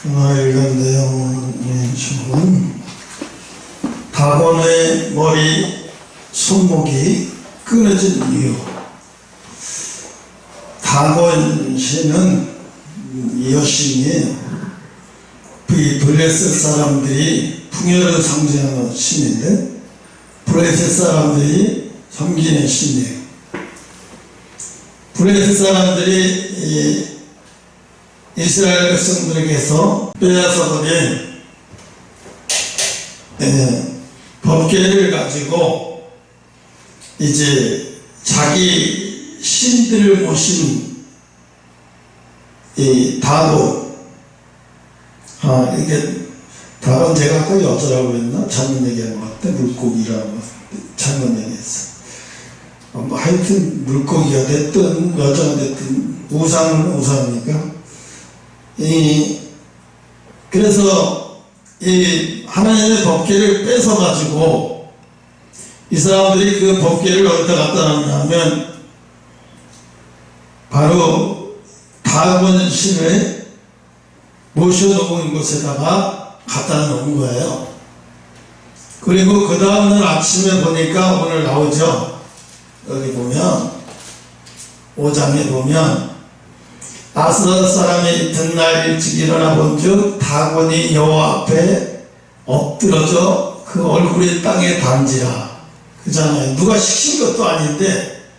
읽은 내용의 제목은 다곤의 머리 손목이 끊어진 이유. 다곤 씨는 여신이에요. 이 블레셋 사람들이 풍요를 상징하는 신인데 블레셋 사람들이 섬기는 신이에요. 블레셋 사람들이 이스라엘 백성들에게서 빼앗아버린 법궤를 가지고 이제 자기 신들을 모신 이 다곤, 이게 다곤 제가 아까 여자라고 했나? 잘못 얘기한 것 같아. 물고기라고 잘못 얘기했어. 하여튼 물고기가 됐든 여자가 됐든 우상은 우상이니까. 그래서 이 하나님의 법궤를 뺏어가지고 이 사람들이 그 법궤를 어디다 갖다 놨냐면 바로 다곤 신을 모셔놓은 곳에다가 갖다 놓은 거예요. 그리고 그 다음날 아침에 보니까 오늘 나오죠. 여기 보면 5장에 보면 아스돗 사람이 이튿날 일찍 일어나 본즉 다곤이 여호와 앞에 엎드러져 그 얼굴이 땅에 닿은지라. 그잖아요. 누가 시킨 것도 아닌데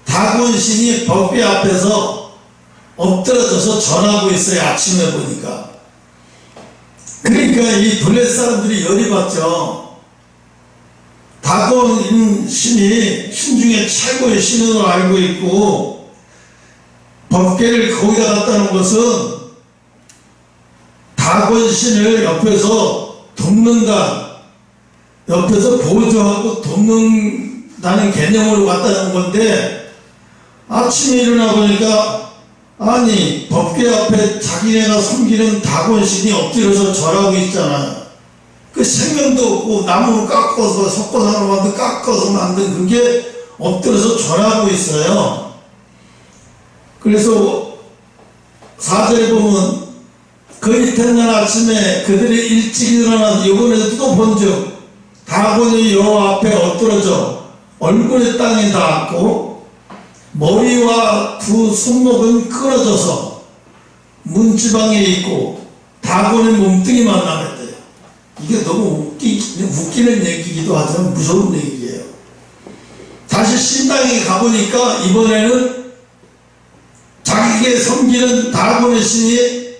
다곤 신이 법궤 앞에서 엎드러져서 전하고 있어요. 아침에 보니까. 그러니까 이 블레셋 사람들이 열이 받죠. 다곤 신이 신 중에 최고의 신으로 알고 있고 법궤를 거기다 갖다 놓은 것은 다곤 신을 옆에서 돕는다, 옆에서 보조하고 돕는다는 개념으로 갖다 놓은 건데 아침에 일어나 보니까 아니 법궤 앞에 자기네가 섬기는 다곤 신이 엎드려서 절하고 있잖아요. 그 생명도 없고 나무를 깎아서 섞어서 만든 깎아서 만든 그게 엎드려서 절하고 있어요. 그래서 4절에 보면 그 이튿날 아침에 그들이 일찍 일어나서 이번에도 또 본즉 다곤이 여호와 앞에 엎드러져 얼굴이 땅에 닿았고 머리와 두 손목은 끊어져서 문지방에 있고 다곤의 몸뚱이만 남았대요. 이게 너무 웃기는 얘기기도 하지만 무서운 얘기예요. 다시 신당에 가보니까 이번에는 자기에게 섬기는 다곤의 신이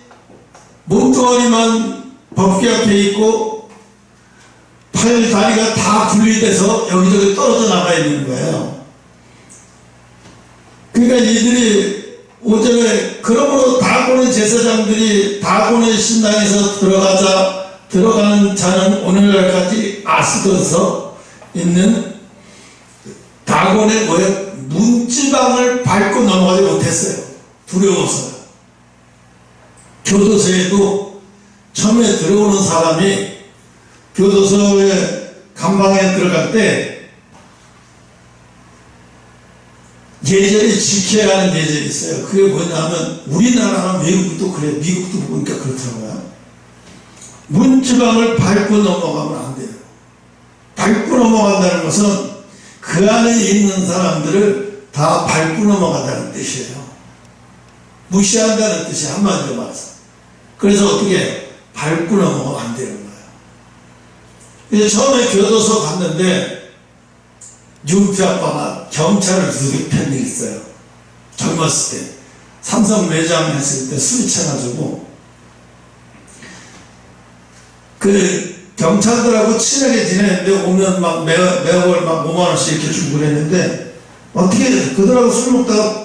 몸뚱아리만 법궤 앞에 있고 팔, 다리가 다 분리돼서 여기저기 떨어져 나가 있는 거예요. 그러니까 이들이 오전에 그러므로 다곤의 제사장들이 다곤의 신당에서 들어가는 자는 오늘날까지 아스돗에서 있는 다곤의 문지방을 밟고 넘어가지 못했어요. 두려워서요. 교도소에도 처음에 들어오는 사람이 교도소의 감방에 들어갈 때 예절이 지켜야 하는 예절이 있어요. 그게 뭐냐면 우리나라랑 외국도 그래요. 미국도 보니까 그렇더라고요. 문지방을 밟고 넘어가면 안 돼요. 밟고 넘어간다는 것은 그 안에 있는 사람들을 다 밟고 넘어간다는 뜻이에요. 무시한다는 뜻이 한마디로 말해서. 그래서 어떻게 밟고 넘어가면 안 되는 거예요. 이제 처음에 교도소 갔는데 윤피 아빠가 경찰을 두개 편 일이 있어요. 젊었을 때 삼성 매장 했을 때 술이 쳐가지고 그 경찰들하고 친하게 지내는데 오면 막 매월 막 5만원씩 이렇게 주고 그랬는데 어떻게 그들하고 술 먹다가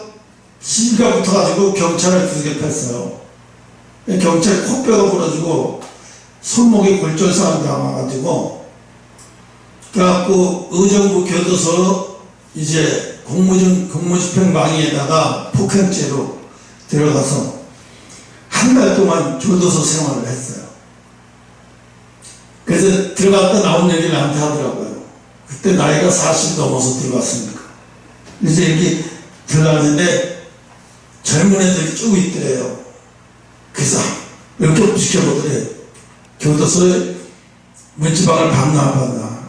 시비가 붙어가지고 경찰을 두개 폈어요. 경찰 코뼈가 부러지고 손목에 골절사가 남아가지고 그래갖고 의정부 교도소 이제 공무집행방해에다가 폭행죄로 들어가서 한 달 동안 교도소 생활을 했어요. 그래서 들어갔다 나온 얘기를 나한테 하더라고요. 그때 나이가 40 넘어서 들어갔으니까. 그래서 이렇게 들어갔는데 젊은 애들이 쭉 있더래요. 그래서 이렇게 지켜보더래. 교도소에 문지방을 봤나.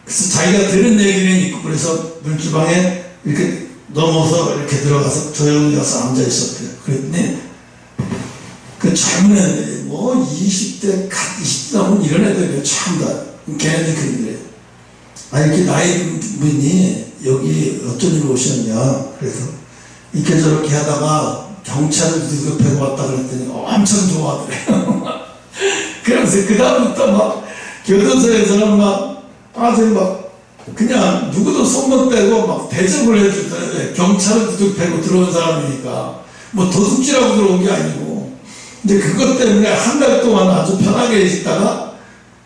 그래서 자기가 들은 얘기는 있고, 그래서 문지방에 이렇게 넘어서 이렇게 들어가서 조용히 가서 앉아 있었대요. 그랬더니 그 젊은 애들이 뭐 20대 20대 넘은 이런 애들이 참다. 걔네들 그러더래요. 아, 이렇게 나이 분이 여기 어쩐 일로 오셨냐. 그래서 이렇게 저렇게 하다가 경찰을 누급해고 왔다 그랬더니 엄청 좋아하더래요. 그러면서 그다음부터 막 교도소에서는 막 아주 막 그냥 누구도 손못 대고 막 대접을 해주더래. 경찰을 누급해고 들어온 사람이니까 뭐 도둑질하고 들어온 게 아니고. 이제 그것 때문에 한 달 동안 아주 편하게 있다가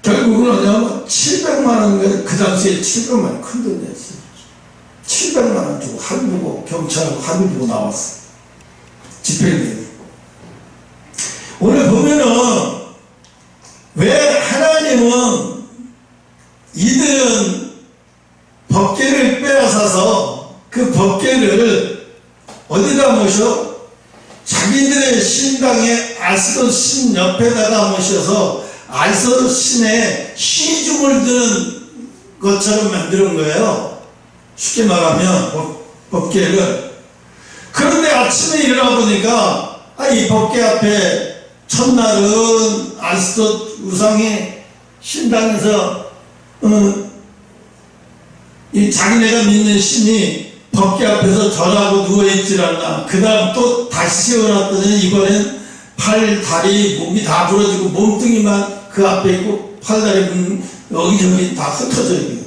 결국은 뭐냐면 700만 원, 그 당시에 700만 원 큰 돈이었어요. 700만 원 주고 할부고 경찰하고 할부 주고 나왔어. 집행유예. 오늘 보면은 왜 하나님은 이들은 법궤를 빼앗아서 그 법궤를 어디다 모셔? 자기들의 신당에 아스돗 신 옆에다가 모셔서 아스돗 신의 시중을 드는 것처럼 만드는 거예요. 쉽게 말하면 법궤를. 그런데 아침에 일어나 보니까 이 법궤 앞에 첫날은 아스돗 우상의 신당에서 이 자기네가 믿는 신이 법궤 앞에서 절하고 누워있질 않나. 그 다음 또 다시 세워놨더니 이번엔 팔, 다리, 목이 다 부러지고 몸뚱이만 그 앞에 있고 팔, 다리, 여기저기 다 흩어져 있고.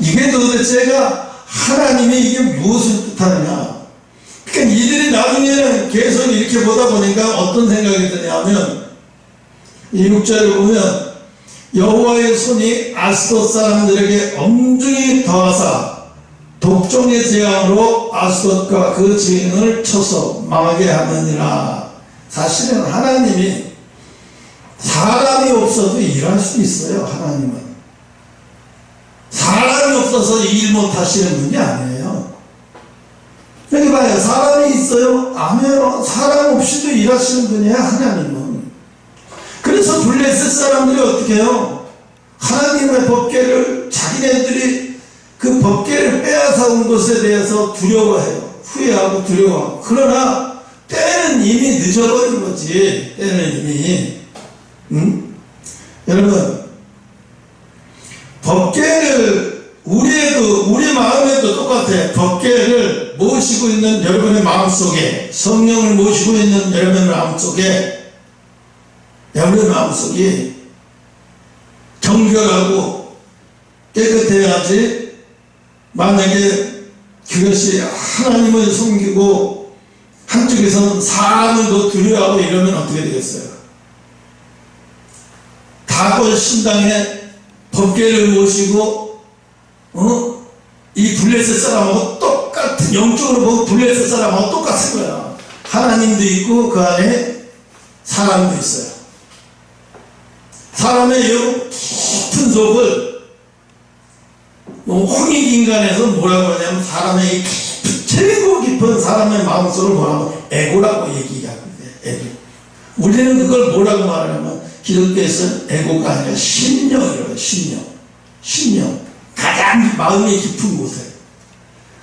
이게 도대체가 하나님이 이게 무엇을 뜻하느냐. 그러니까 이들이 나중에는 계속 이렇게 보다 보니까 어떤 생각이 드냐면 이 6절을 보면 여호와의 손이 아스돗 사람들에게 엄중히 더하사 독종의 재앙으로 아스돗과 그 증인을 쳐서 망하게 하느니라. 사실은 하나님이 사람이 없어도 일할 수 있어요. 하나님은 사람이 없어서 일 못하시는 분이 아니에요. 여기 봐요. 사람이 있어요? 아니에요. 사람 없이도 일하시는 분이에요. 하나님은. 그래서 블레셋 사람들이 어떻게 해요? 하나님의 법궤를 자기네들이 그 법궤를 빼앗아 온 것에 대해서 두려워해요. 후회하고 두려워하고. 그러나 때는 이미 늦어버린 거지. 때는 이미. 여러분, 법궤를 우리 마음에도 똑같아요. 법궤를 모시고 있는 여러분의 마음속에, 성령을 모시고 있는 여러분의 마음속에, 여러분의 마음속이 정결하고 깨끗해야지. 만약에 그것이 하나님을 섬기고 한쪽에서는 사람을 더 두려워하고 이러면 어떻게 되겠어요? 다곤 신당에 법궤를 모시고 이 블레셋 사람하고 똑같은, 영적으로 보면 블레셋 사람하고 똑같은 거야. 하나님도 있고 그 안에 사람도 있어요. 사람의 영 깊은 속을 홍익인간에서 뭐라고 하냐면 사람의 최고 깊은 사람의 마음속을 뭐라고 에고라고 얘기하고 있어요. 에고. 우리는 그걸 뭐라고 말하냐면 기독교에서는 에고가 아니라 심령이라고. 심령. 가장 마음이 깊은 곳에.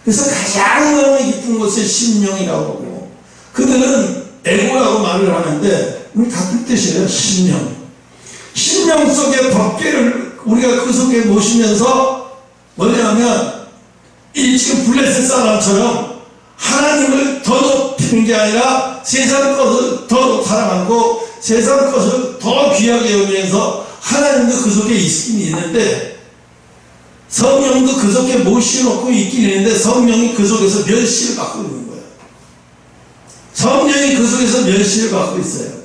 그래서 가장 마음이 깊은 곳에 심령이라고 하고, 그들은 에고라고 말을 하는데 같은 뜻이에요. 심령 속의 법궤를 우리가 그 속에 모시면서 뭐냐면 이 지금 블레셋 사람처럼 하나님을 더 높이는 게 아니라 세상 것을 더 사랑하고 세상 것을 더 귀하게 여기면서 하나님도 그 속에 있긴 있는데, 성령도 그 속에 모셔놓고 있긴 있는데 성령이 그 속에서 멸시를 받고 있는 거예요. 성령이 그 속에서 멸시를 받고 있어요.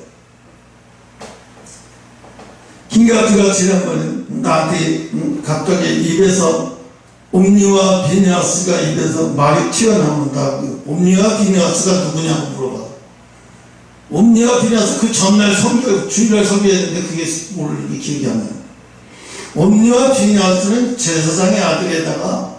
김가투가 지난번에 나한테 갑자기 입에서 옴니와 비니아스가 입에서 말이 튀어나온다. 옴니와 비니아스가 누구냐고 물어봐. 옴니와 비니아스 그 전날 주일날 설교했는데 그게 모르게 기억이 안 나요. 옴니와 비니아스는 제사장의 아들에다가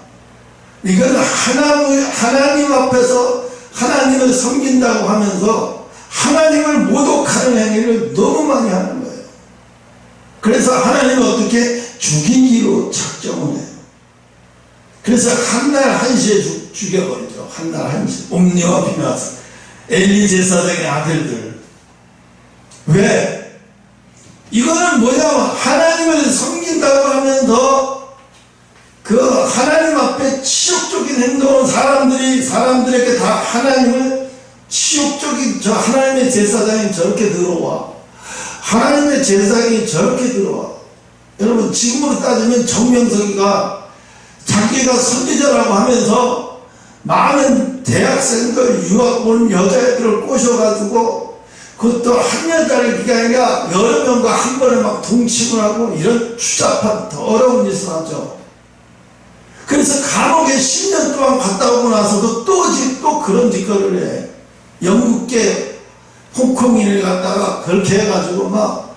이건 하나님 앞에서 하나님을 섬긴다고 하면서 하나님을 모독하는 행위를 너무 많이 하는 거예요. 그래서 하나님은 어떻게 죽이기로 작정을 해요. 그래서 한날 한시에 죽여버리죠. 한날 한시. 옴니와 비나스, 엘리 제사장의 아들들. 왜? 이거는 뭐냐면 하나님을 섬긴다고 하면서 그 하나님 앞에 치욕적인 행동을 사람들에게 다 하나님을 치욕적인, 저 하나님의 제사장이 저렇게 들어와, 하나님의 제사장이 저렇게 들어와. 여러분, 지금으로 따지면 정명석이가 자기가 선지자라고 하면서 많은 대학생들, 유학 온 여자애들을 꼬셔가지고 그것도 한 여자를 그게 아니라 여러 명과 한 번에 막 동침을 하고 이런 추잡한 더러운 짓을 하죠. 그래서 감옥에 10년 동안 갔다 오고 나서도 또 그런 짓거리를 해. 영국계 홍콩인을 갖다가 그렇게 해가지고 막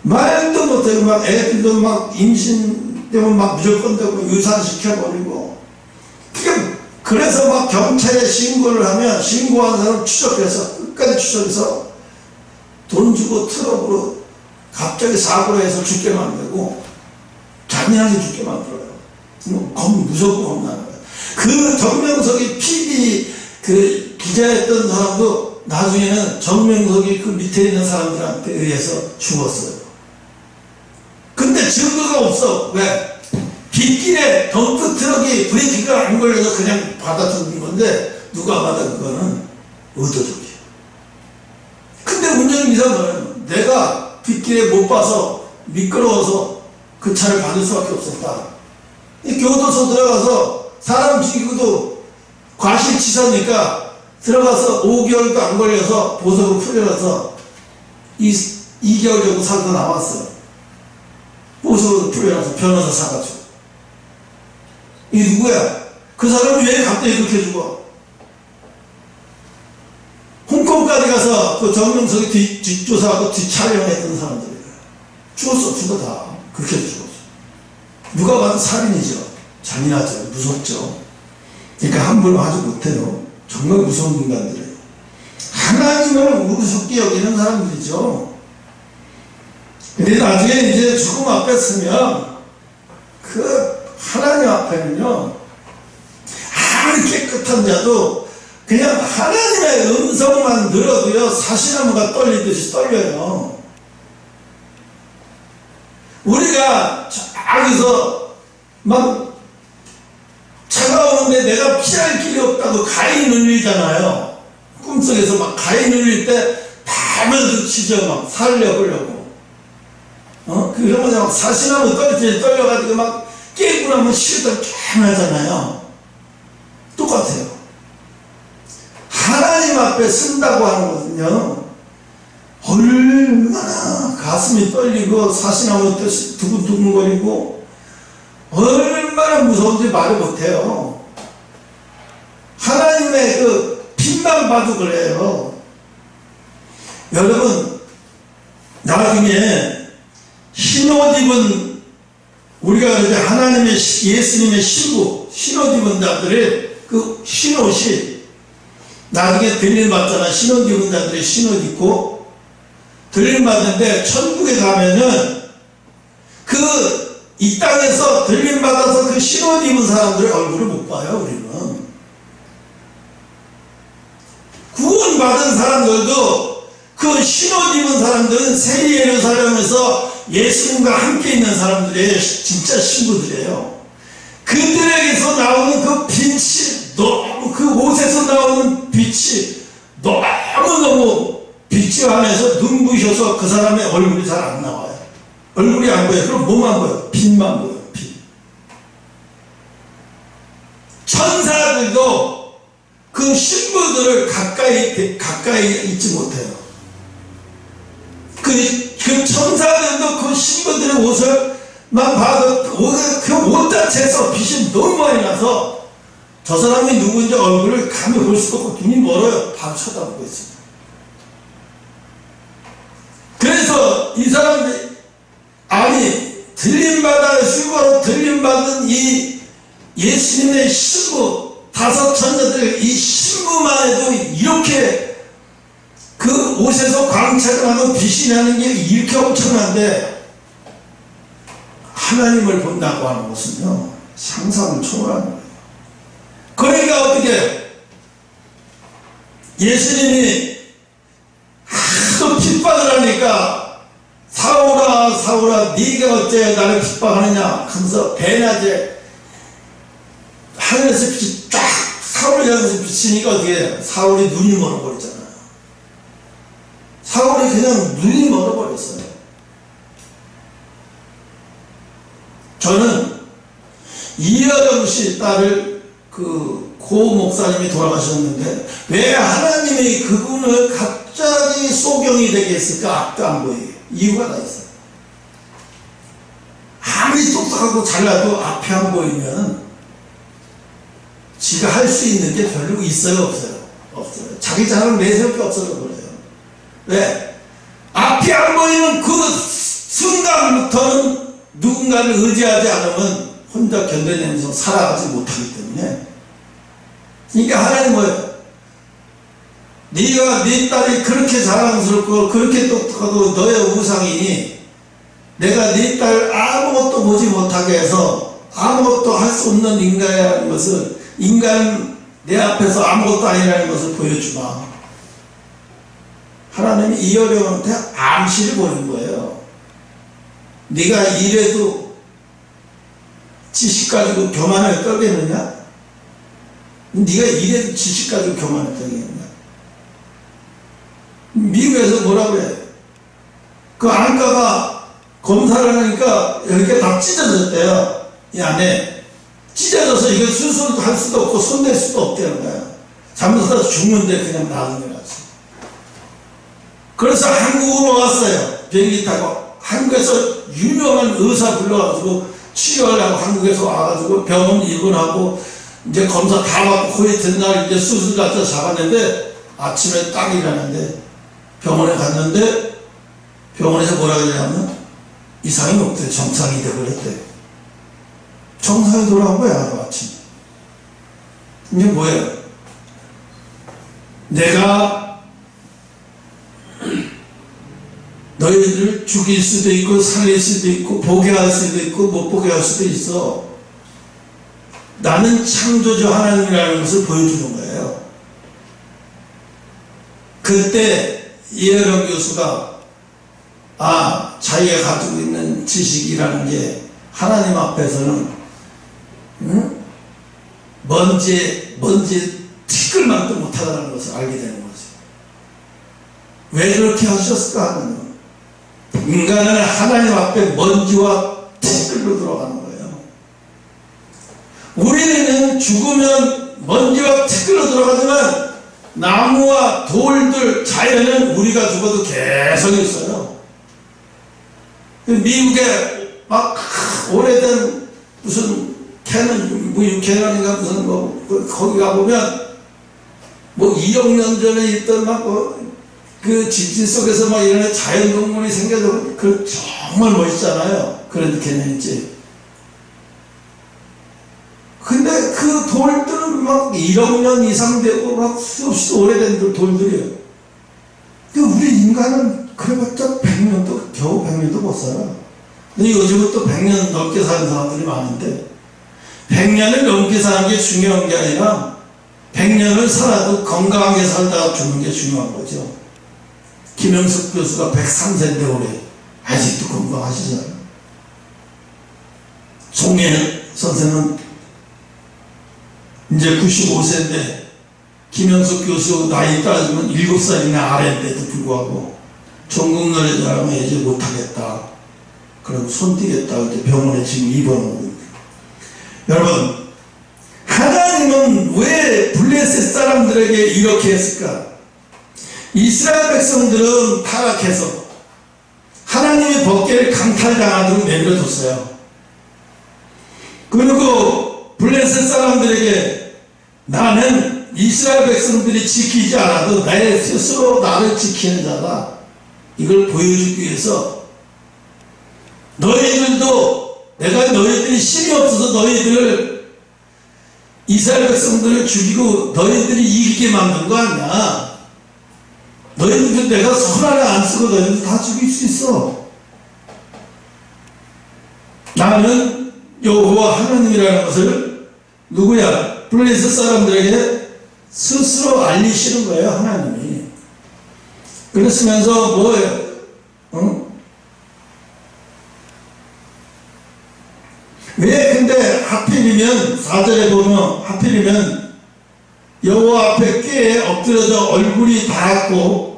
말도 못하고 막 애들도 막 임신되면 막 무조건 되고 유산시켜버리고. 그래서 막 경찰에 신고를 하면 신고한 사람 추적해서 끝까지 추적해서 돈 주고 트럭으로 갑자기 사고를 해서 죽게 만들고 잔인하게 죽게 만들어요. 무섭고 겁나는 거예요. 그 정명석이 PD 그 기자였던 사람도 나중에는 정명석이 그 밑에 있는 사람들한테 의해서 죽었어요. 근데 증거가 없어. 왜? 빗길에 덤프 트럭이 브레이크가 안 걸려서 그냥 받아 죽는 건데 누가 받아? 그거는 의도적이에요. 근데 문제는 이상하잖아요. 내가 빗길에 못 봐서 미끄러워서 그 차를 받을 수밖에 없었다. 이 교도소 들어가서 사람 죽이고도 과실치사니까 들어가서 5개월도 안 걸려서 보석으로 풀려나서 2개월 정도 살다 나왔어요. 보석으로 풀려나서 변호사 사가지고. 이 누구야? 그 사람이 왜 갑자기 그렇게 죽어? 홍콩까지 가서 그 정명석이 뒷조사하고 뒷촬영했던 사람들이에요. 죽어 다. 그렇게 죽었어. 누가 봐도 살인이죠. 잔인하죠. 무섭죠. 그러니까 함부로 하지 못해요. 정말 무서운 인간들이에요. 하나님을 우습게 여기는 사람들이죠. 근데 나중에 이제 죽음 앞에 서면 그 하나님 앞에는요, 아무리 깨끗한 자도 그냥 하나님의 음성만 들어도요, 사시나무가 떨리듯이 떨려요. 우리가 저기서 막 차가우는데 내가 피할 길이 없다고 가인 울리잖아요. 꿈속에서 막 가인 울릴 때 밤을 치죠. 막 살려보려고. 그러면 막 사시나무 떨려가지고 막 깨고 나면 시에다 쫙하잖아요. 똑같아요. 하나님 앞에 쓴다고 하는 것은요, 얼마나 가슴이 떨리고 사시나무 뜻이 두근두근거리고 얼마나 무서운지 말을 못해요. 하나님의 그 빛만 봐도 그래요. 여러분, 나중에 흰옷 입은, 우리가 이제 하나님의 예수님의 신부 흰옷 입은 자들의 그 흰옷이 나중에 들림 받잖아. 흰옷 입은 자들이 흰옷 입고 들림 받는데 천국에 가면은 이 땅에서 들림 받아서 그 흰옷 입은 사람들의 얼굴을 못 봐요. 우리는 구원받은 사람들도 그 흰옷 입은 사람들은 새 예루살렘에서 예수님과 함께 있는 사람들의 진짜 신부들이에요. 그들에게서 나오는 그 빛이 너무, 그 옷에서 나오는 빛이 너무너무 빛이 환해서 눈부셔서 그 사람의 얼굴이 잘 안 나와요. 얼굴이 안 보여요. 그럼 뭐만 보여요? 빛만 보여요. 빛. 천사들도 그 신부들을 가까이 있지 못해요. 그 천사들도 그 신부들의 옷을만 봐도 그 옷 자체에서 빛이 너무 많이 나서 저 사람이 누구인지 얼굴을 감히 볼 수가 없고 눈이 멀어요. 바로 쳐다보고 있습니다. 그래서 이 사람들이, 아니, 들림받아 휴거로 들림받은 이 예수님의 신부, 5 천자들, 이 신부만 해도 이렇게 그 옷에서 광채가 나고 빛이 나는 게 이렇게 엄청난데, 하나님을 본다고 하는 것은요, 상상을 초월하는 거예요. 그러니까 어떻게 예수님이 하도 핍박을 하니까 사울아 사울아 네가 어째 나를 핍박하느냐 하면서 대낮에 하늘에서 빛이 쫙 사울을 향해서 비치니까 어떻게 해요? 사울이 눈이 멀어버렸잖아요. 사울이 그냥 눈이 멀어버렸어요. 저는 이여정 씨 딸을 고 목사님이 돌아가셨는데 왜 하나님이 그분을 갑자기 소경이 되게 했을까? 앞도 안 보이게 이유가 다 있어요. 아무리 똑똑하고 잘나도 앞이 안 보이면 지가 할 수 있는 게 별로 있어요? 없어요? 없어요. 자기 자랑을 내세울 게 없어서 그래요. 왜? 앞이 안 보이는 그 순간부터는 누군가를 의지하지 않으면 혼자 견뎌내면서 살아가지 못하기 때문에. 그러니까 하나님 뭐예요? 네가 네 딸이 그렇게 자랑스럽고 그렇게 똑똑하고 너의 우상이니 내가 네 딸 아무것도 보지 못하게 해서 아무것도 할 수 없는 인간이라는 것을, 인간은 내 앞에서 아무것도 아니라는 것을 보여주마. 하나님이 이여령한테 암시를 보는 거예요. 네가 이래도 지식 가지고 교만을 떨겠느냐? 네가 이래도 지식 가지고 교만을 떨겠느냐? 미국에서 뭐라고 해? 그 안과가 검사를 하니까 이렇게 다 찢어졌대요. 이 안에 찢어져서 이거 수술도 할 수도 없고 손댈 수도 없다는 거야. 잘못하다 죽는데 그냥 나가는 거지. 그래서 한국으로 왔어요. 비행기 타고. 한국에서 유명한 의사 불러가지고 치료하려고 한국에서 와가지고 병원 입원하고 이제 검사 다 받고 거의 된날 이제 수술 자체 잡았는데 아침에 딱 일어났는데 병원에 갔는데 병원에서 뭐라 그러냐면 이상이 없대. 정상이 돼버렸대. 정상이 돌아온 거야 하루 아침. 이게 뭐예요? 내가 너희들을 죽일 수도 있고 살릴 수도 있고 보게 할 수도 있고 못 보게 할 수도 있어. 나는 창조주 하나님이라는 것을 보여주는 거예요. 그때 이해령 교수가 자기가 가지고 있는 지식이라는 게 하나님 앞에서는 먼지 티끌만도 못하다는 것을 알게 되는 거죠. 왜 그렇게 하셨을까 하면 인간은 하나님 앞에 먼지와 티끌로 들어가는 거예요. 우리는 죽으면 먼지와 티끌로 들어가지만 나무와 돌들, 자연은 우리가 죽어도 계속 있어요. 미국에 막 오래된 무슨 캐논인가 무슨 거기 가보면 2억 년 전에 있던 그 지진 속에서 이런 자연동물이 생겨서 정말 멋있잖아요. 그런 캐논이지. 근데 그 돌들은 1억 년 이상 되고 수없이 오래된 돌들이에요. 근데 우리 인간은 그래봤자 100년도, 겨우 100년도 못 살아. 근데 요즘은 또 100년 넘게 사는 사람들이 많은데 100년을 넘게 사는 게 중요한 게 아니라 100년을 살아도 건강하게 살다가 죽는 게 중요한 거죠. 김영숙 교수가 103세인데 올해 아직도 건강하시잖아요. 송혜연 선생은 이제 95세인데 김영숙 교수 나이 따지면 7살이나 아래인데도 불구하고 전국노래 자랑을 이제 못하겠다. 그리고 손 띄겠다. 이제 병원에 지금 입원하고 있는데. 여러분, 하나님은 왜 블레셋 사람들에게 이렇게 했을까? 이스라엘 백성들은 타락해서 하나님의 법궤를 강탈당하도록 내버려뒀어요. 그리고 블레셋 사람들에게 나는 이스라엘 백성들이 지키지 않아도 내 스스로 나를 지키는 자다. 이걸 보여주기 위해서 너희들도 내가 너희들이 힘이 없어서 너희들을 이스라엘 백성들을 죽이고 너희들이 이기게 만든 거 아니야. 너희들도 내가 손 하나 안 쓰고 너희들도 다 죽일 수 있어. 나는 여호와 하나님이라는 것을 누구야? 블레셋 사람들에게 스스로 알리시는 거예요, 하나님이. 그랬으면서 뭐예요? 왜 근데 하필이면 4절에 보면 하필이면 여호와 앞에 꾀에 엎드려져 얼굴이 닿았고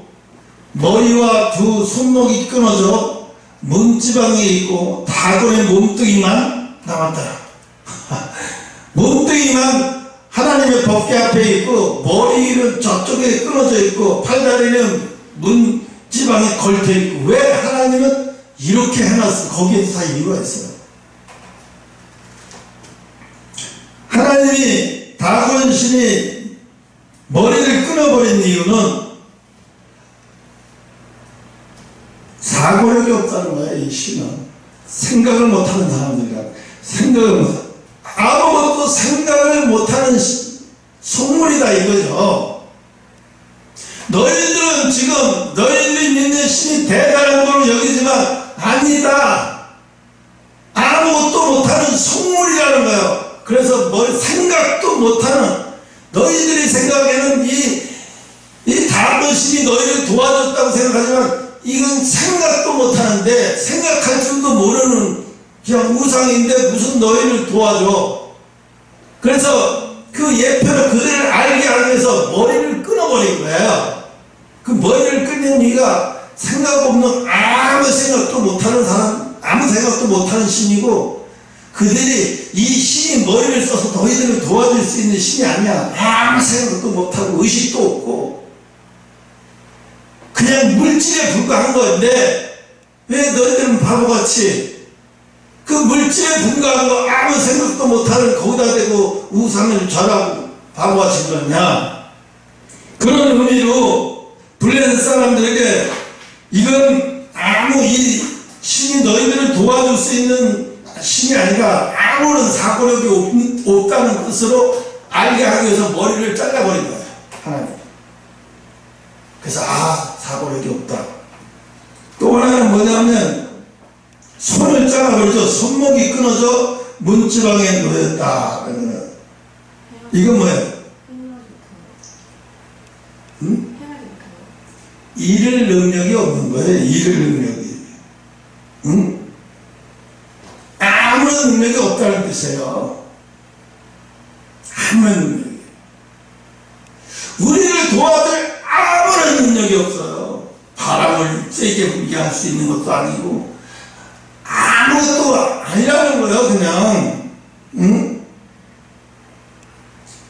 머리와 두 손목이 끊어져 문지방에 있고 다곤의 몸뚱이만 남았더라. 몸뚱이만 하나님의 법궤 앞에 있고 머리는 저쪽에 끊어져 있고 팔다리는 문지방에 걸쳐 있고. 왜 하나님은 이렇게 해놨어? 거기에서 다 이유가 있어요. 하나님이 다곤 신이 머리를 끊어버린 이유는 사고력이 없다는 거예요. 이 신은 생각을 못하는 사람들이라. 아무것도 생각을 못하는 속물이다 이거죠. 너희들은 지금 너희들이 믿는 신이 대단한 걸로 여기지만 아니다. 아무것도 못하는 속물이라는 거예요. 그래서 생각도 못하는, 너희들이 생각에는 이 다곤 신이 너희를 도와줬다고 생각하지만 이건 생각도 못하는데, 생각할 줄도 모르는 그냥 우상인데 무슨 너희를 도와줘. 그래서 그 예표를 그들을 알게 하기 위해서 머리를 끊어버린 거예요. 그 머리를 끊는 이가 생각 없는, 아무 생각도 못하는 사람, 아무 생각도 못하는 신이고, 그들이 이 신이 머리를 써서 너희들을 도와줄 수 있는 신이 아니야. 아무 생각도 못하고 의식도 없고 그냥 물질에 불과한 건데, 왜 너희들은 바보같이 그 물질에 불과한 거 아무 생각도 못하는 거기다 대고 우상을 절하고 바보같이 그러냐. 그런 의미로 블레셋 사람들에게 이건 이 신이 너희들을 도와줄 수 있는 신이 아니라 아무런 사고력이 없다는 뜻으로 알게 하기 위해서 머리를 잘라버린 거예요, 하나님. 그래서 사고력이 없다. 또 하나는 뭐냐면 손을 잘라버리죠. 손목이 끊어져 문지방에 놓였다. 이건 뭐예요? 잃을 능력이 없는 거예요. 잃을 능력이. 아무런 능력이 없다는 뜻이에요. 아무런 능력이. 우리를 도와줄 아무런 능력이 없어요. 바람을 세게 불게 할 수 있는 것도 아니고 아무것도 아니라는 거예요, 그냥.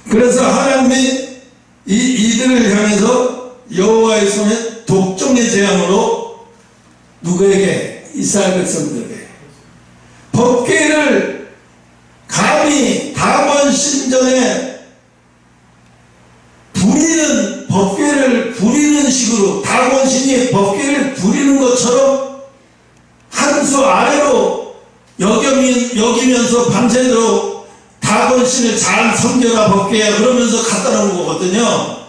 그래서 하나님이 이들을 향해서 여호와의 손에 독종의 재앙으로 누구에게? 이스라엘 백성들에게 법궤를 감히 다곤 신전에 법궤를 부리는 식으로, 다곤 신이 법궤를 부리는 것처럼 한 수 아래로 여기면서 밤새도록 다곤 신을 잘 섬겨라 법궤야 그러면서 갖다 놓은 거거든요.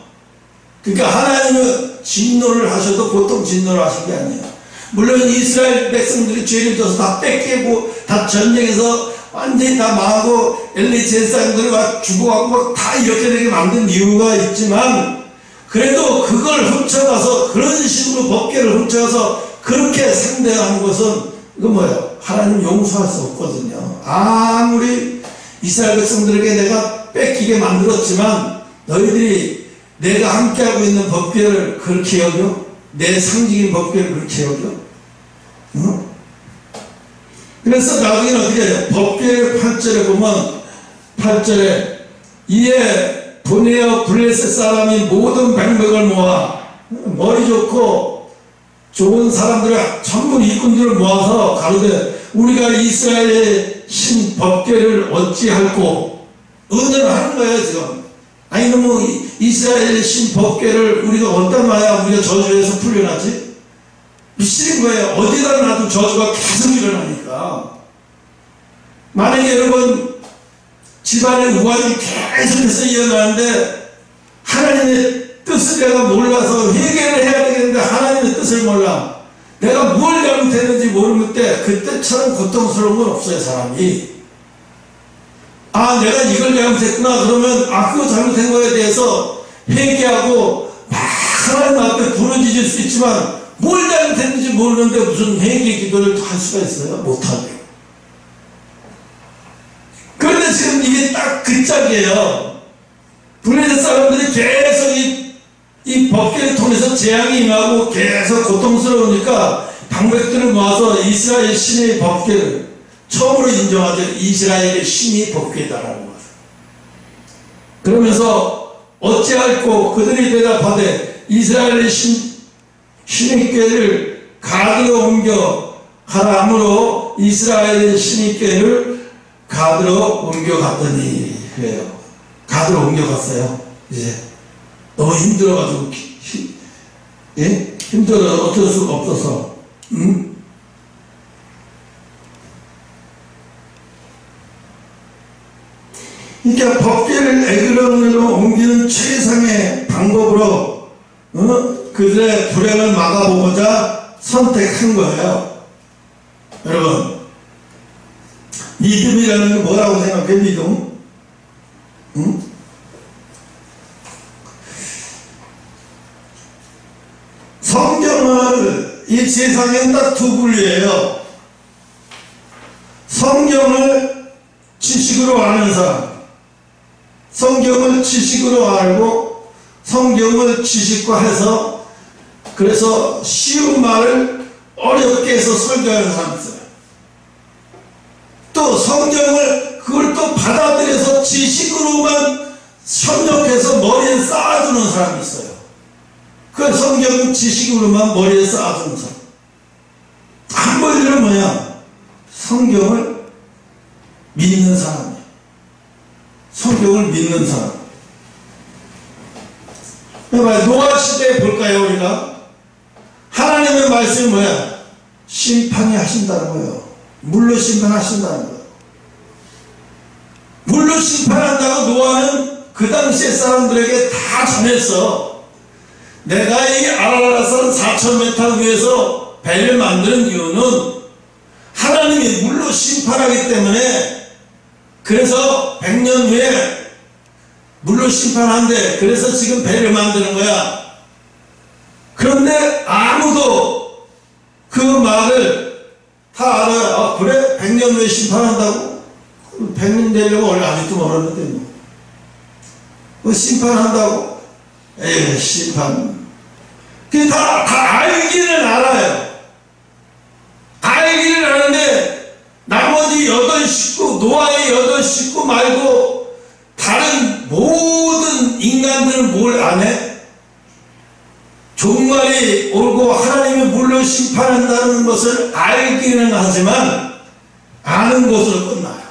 그러니까 하나님은 진노를 하셔도 보통 진노를 하신 게 아니에요. 물론 이스라엘 백성들이 죄를 져서 다 뺏기고 다 전쟁에서 완전히 다 망하고 엘리 제사장들이 죽어가고 다 이렇게 되게 만든 이유가 있지만, 그래도 그걸 훔쳐가서 그런 식으로 법궤를 훔쳐가서 그렇게 상대하는 것은 이거 뭐예요? 하나님 용서할 수 없거든요. 아무리 이스라엘 백성들에게 내가 뺏기게 만들었지만 너희들이 내가 함께하고 있는 법궤를 그렇게 여겨? 내 상징인 법궤를 그렇게 여겨? 응? 그래서 나중에는 어떻게 해요? 법궤 8절에 보면 8절에 이에 분해어 블레셋 사람이 모든 백성을 모아 머리 좋고 좋은 사람들을 전부 일꾼들을 모아서 가로되 우리가 이스라엘의 신 법궤를 어찌할꼬? 의논을 하는 거예요 지금. 아니 너무 이스라엘의 신 법궤를 우리가 어디다 놔야 우리가 저주에서 풀려나지? 미치는 거예요. 어디다 놔도 저주가 계속 일어나니까. 만약에 여러분 집안의 우환이 계속해서 일어나는데 하나님의 뜻을 내가 몰라서 회개를 해야 되겠는데 하나님의 뜻을 몰라. 내가 뭘 잘못했는지 모르는 때 그때처럼 고통스러운 건 없어요. 사람이 내가 이걸 잘못했구나 그러면 그거 잘못한 거에 대해서 회개하고 막 하나님 앞에 부르짖을 수 있지만 뭘 잘못했는지 모르는데 무슨 회개 기도를 할 수가 있어요? 못하게. 그런데 지금 이게 딱 그 짝이에요. 블레셋 사람들이 계속 이 법계를 통해서 재앙이 임하고 계속 고통스러우니까 방백들을 모아서 이스라엘 신의 법계를 처음으로 인정하죠. 이스라엘의 신이 법궤다라는 것을. 그러면서 어찌할꼬 그들이 대답하되 이스라엘의 신의 궤를 가드로 옮겨 가라 하므로 이스라엘의 신의 궤를 가드로 옮겨갔더니 그래요. 가드로 옮겨갔어요. 이제 너무 힘들어가지고 힘들어 어쩔 수가 없어서 그러니까 법궤를 에그론으로 옮기는 최상의 방법으로 그들의 불행을 막아보고자 선택한 거예요. 여러분, 믿음이라는 게 뭐라고 생각해? 믿음? 성경을 이 세상엔 딱 두 분류예요. 성경을 지식으로 아는 사람, 성경을 지식으로 알고 성경을 지식화해서 그래서 쉬운 말을 어렵게 해서 설교하는 사람이 있어요. 또 성경을 그걸 또 받아들여서 지식으로만 협력해서 머리에 쌓아두는 사람이 있어요. 그 성경은 지식으로만 머리에 쌓아두는 사람. 한 번째는 뭐야? 성경을 믿는 사람이야. 성경을 믿는 사람. 노아 시대에 볼까요? 우리가 하나님의 말씀이 뭐야? 심판이 하신다는 거예요. 물로 심판하신다는 거예요. 물로 심판한다고 노아는 그 당시의 사람들에게 다 전했어. 내가 이 아라라산 4,000m 위에서 배를 만드는 이유는 하나님이 물로 심판하기 때문에, 그래서 100년 후에 물로 심판한대. 그래서 지금 배를 만드는 거야. 그런데 아무도 그 말을 다 알아요. 그래? 100년 후에 심판한다고? 100년 되려고 원래 아직도 멀었는데 뭐 심판한다고? 심판. 그게 다 알기는 알아요. 알기는 아는데 나머지 8식구, 노아의 8식구 말고 다른 모든 인간들은 뭘 안 해? 종말이 오고 하나님이 물로 심판한다는 것을 알기는 하지만 아는 것으로 끝나요.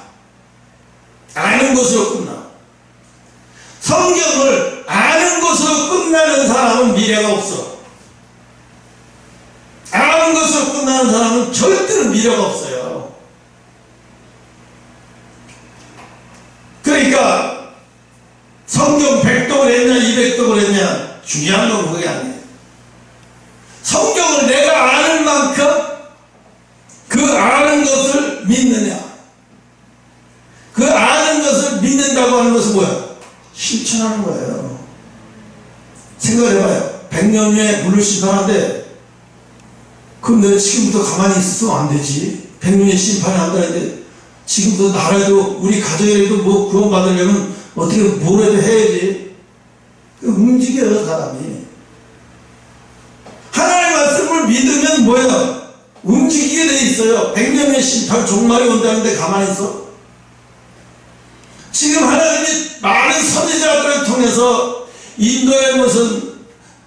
아는 것으로 끝나. 성경을 아는 것으로 끝나는 사람은 미래가 없어. 아는 것으로 끝나는 사람은 절대로 미래가 없어요. 그러니까 성경 100독을 했냐 200독을 했냐 중요한 건 그게 아니에요. 성경을 내가 아는 만큼 그 아는 것을 믿느냐. 그 아는 것을 믿는다고 하는 것은 뭐야? 실천하는 거예요. 생각해봐요. 100년 후에 물로 심판한데 그럼 내가 지금부터 가만히 있으면 안 되지. 100년에 심판을 한다는데 지금부터 나라도 우리 가정이라도 뭐 구원받으려면 어떻게 뭐라도 해야지. 움직여요 사람이. 하나님의 말씀을 믿으면 뭐야? 움직이게 돼 있어요. 100년의 심판 종말이 온다는데 가만히 있어? 지금 하나님이 많은 선지자들을 통해서 인도의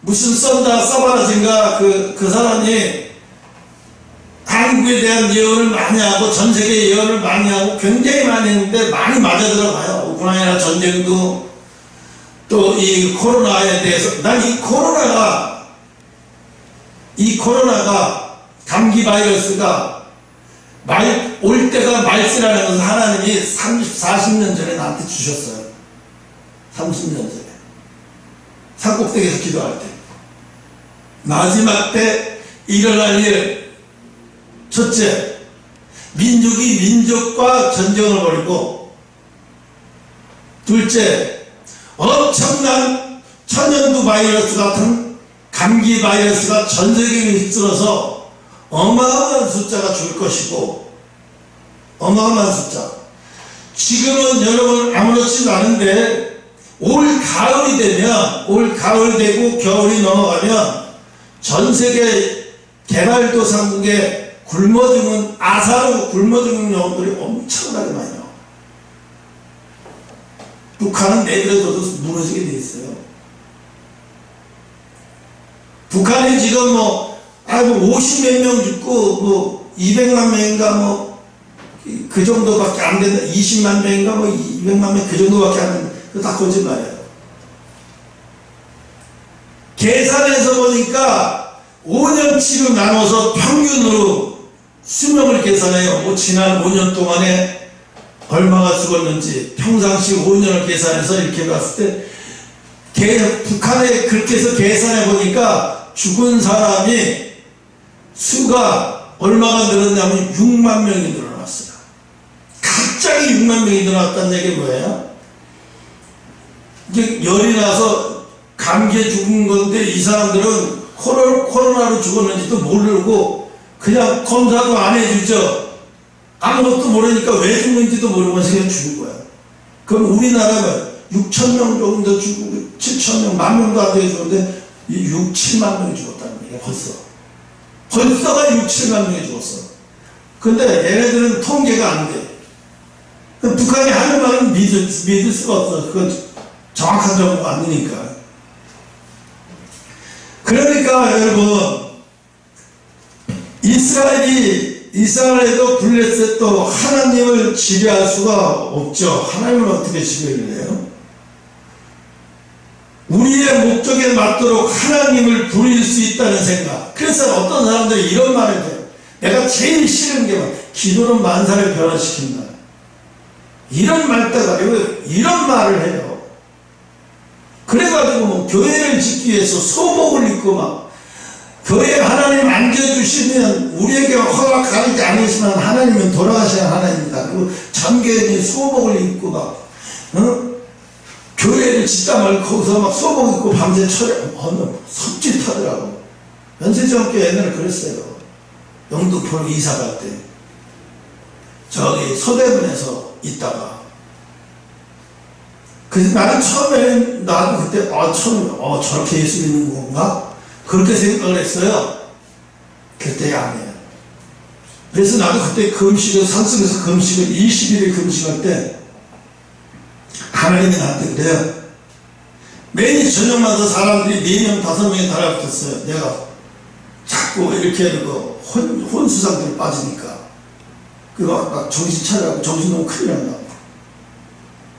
무슨 서바라진가 그 사람이 한국에 대한 예언을 많이 하고 전 세계 예언을 많이 하고 굉장히 많이 했는데 많이 맞아 들어가요. 우크라이나 전쟁도 또 이 코로나에 대해서 난 이 코로나가 감기 바이러스가 올 때가 말세라는 것을 하나님이 40년 전에 나한테 주셨어요. 30년 전에. 산꼭대기에서 기도할 때 마지막 때 일어날 일, 첫째, 민족이 민족과 전쟁을 벌이고, 둘째, 엄청난 천연두 바이러스 같은 감기 바이러스가 전 세계를 휩쓸어서 어마어마한 숫자가 죽을 것이고, 어마어마한 숫자. 지금은 여러분 아무렇지도 않은데 올 가을이 되면, 올 가을 되고 겨울이 넘어가면 전 세계 개발도상국에 굶어 죽는, 아사로 굶어 죽는 영혼들이 엄청나게 많이 나와요. 북한은 내버려둬도 무너지게 돼 있어요. 북한이 지금 뭐 50몇 명 죽고 200만 명인가 그 정도밖에 안 된다. 20만 명인가 200만 명 그 정도밖에 안 된다. 그거 다 거짓말이에요. 계산해서 보니까 5년치로 나눠서 평균으로 수명을 계산해요. 지난 5년 동안에 얼마가 죽었는지 평상시 5년을 계산해서 이렇게 봤을 때 북한에 그렇게 해서 계산해 보니까 죽은 사람이 수가 얼마가 늘었냐면 6만 명이 늘어났어요. 갑자기 6만 명이 늘어났다는 얘기는 뭐예요? 이제 열이 나서 감기에 죽은 건데 이 사람들은 코로나로 죽었는지도 모르고 그냥 검사도 안 해주죠. 아무것도 모르니까 왜 죽는지도 모르면서 그냥 죽은 거야. 그럼 우리나라가 6천 명 정도 죽고 7천 명, 1만 명도 안 되게 죽었는데 6, 7만 명이 죽었다는 얘기야. 벌써가 6, 7만 명이 죽었어. 근데 얘네들은 통계가 안 돼. 북한이 하는 말은 믿을 수가 없어. 그건 정확한 정보가 안 되니까. 그러니까 여러분, 이스라엘에도 블레셋도 하나님을 지배할 수가 없죠. 하나님을 어떻게 지배를 해요? 우리의 목적에 맞도록 하나님을 부릴 수 있다는 생각. 그래서 어떤 사람들이 이런 말을 해요. 내가 제일 싫은 게 기도는 만사를 변화시킨다. 이런 말대가 아니고 이런 말을 해요. 그래가지고 교회를 짓기 위해서 소복을 입고 교회 하나님 안겨주시면 우리에게 허락하지 않으시면 하나님은 돌아가시는 하나님입니다. 그리고 전교인이 소복을 입고 교회를 짓다 말고 거기서 소복 입고 밤새 섭짓하더라고. 연세중학교 옛날에 그랬어요. 영등포로 이사 갈 때 저기 서대문에서 있다가 그래서 나는 처음에 나도 그때 저렇게 예수 믿는 건가? 그렇게 생각을 했어요. 그때 아니에요. 그래서 나도 그때 금식을 산속에서 금식을 20일을 금식할 때 하나님이 나한테 그래요. 매일 저녁마다 사람들이 4명, 5명이 달라붙었어요. 내가 자꾸 이렇게 하고 혼수 상태로 빠지니까 막 정신 차려고 정신 너무 큰일 난다고.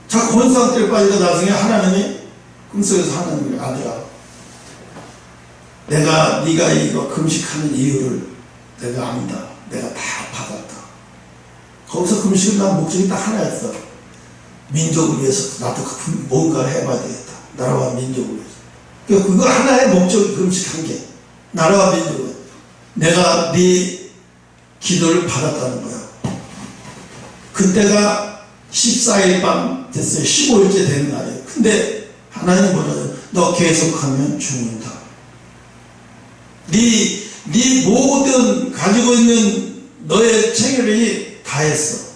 자꾸 혼수 상태로 빠지니까 나중에 하나님이 꿈속에서 하나님이 아들아, 내가 네가 이거 금식하는 이유를 내가 안다. 내가 다 받았다. 거기서 금식을 난 목적이 딱 하나였어. 민족을 위해서 나도 뭔가를 해봐야 되겠다. 나라와 민족을 위해서. 그러니까 그거 하나의 목적이 금식한 게 나라와 민족을. 내가 네 기도를 받았다는 거야. 그때가 14일 밤 됐어요. 15일째 되는 날이에요. 근데 하나님 뭐라요? 너 계속하면 죽는다. 네 모든 가지고 있는 너의 체결이 다 했어.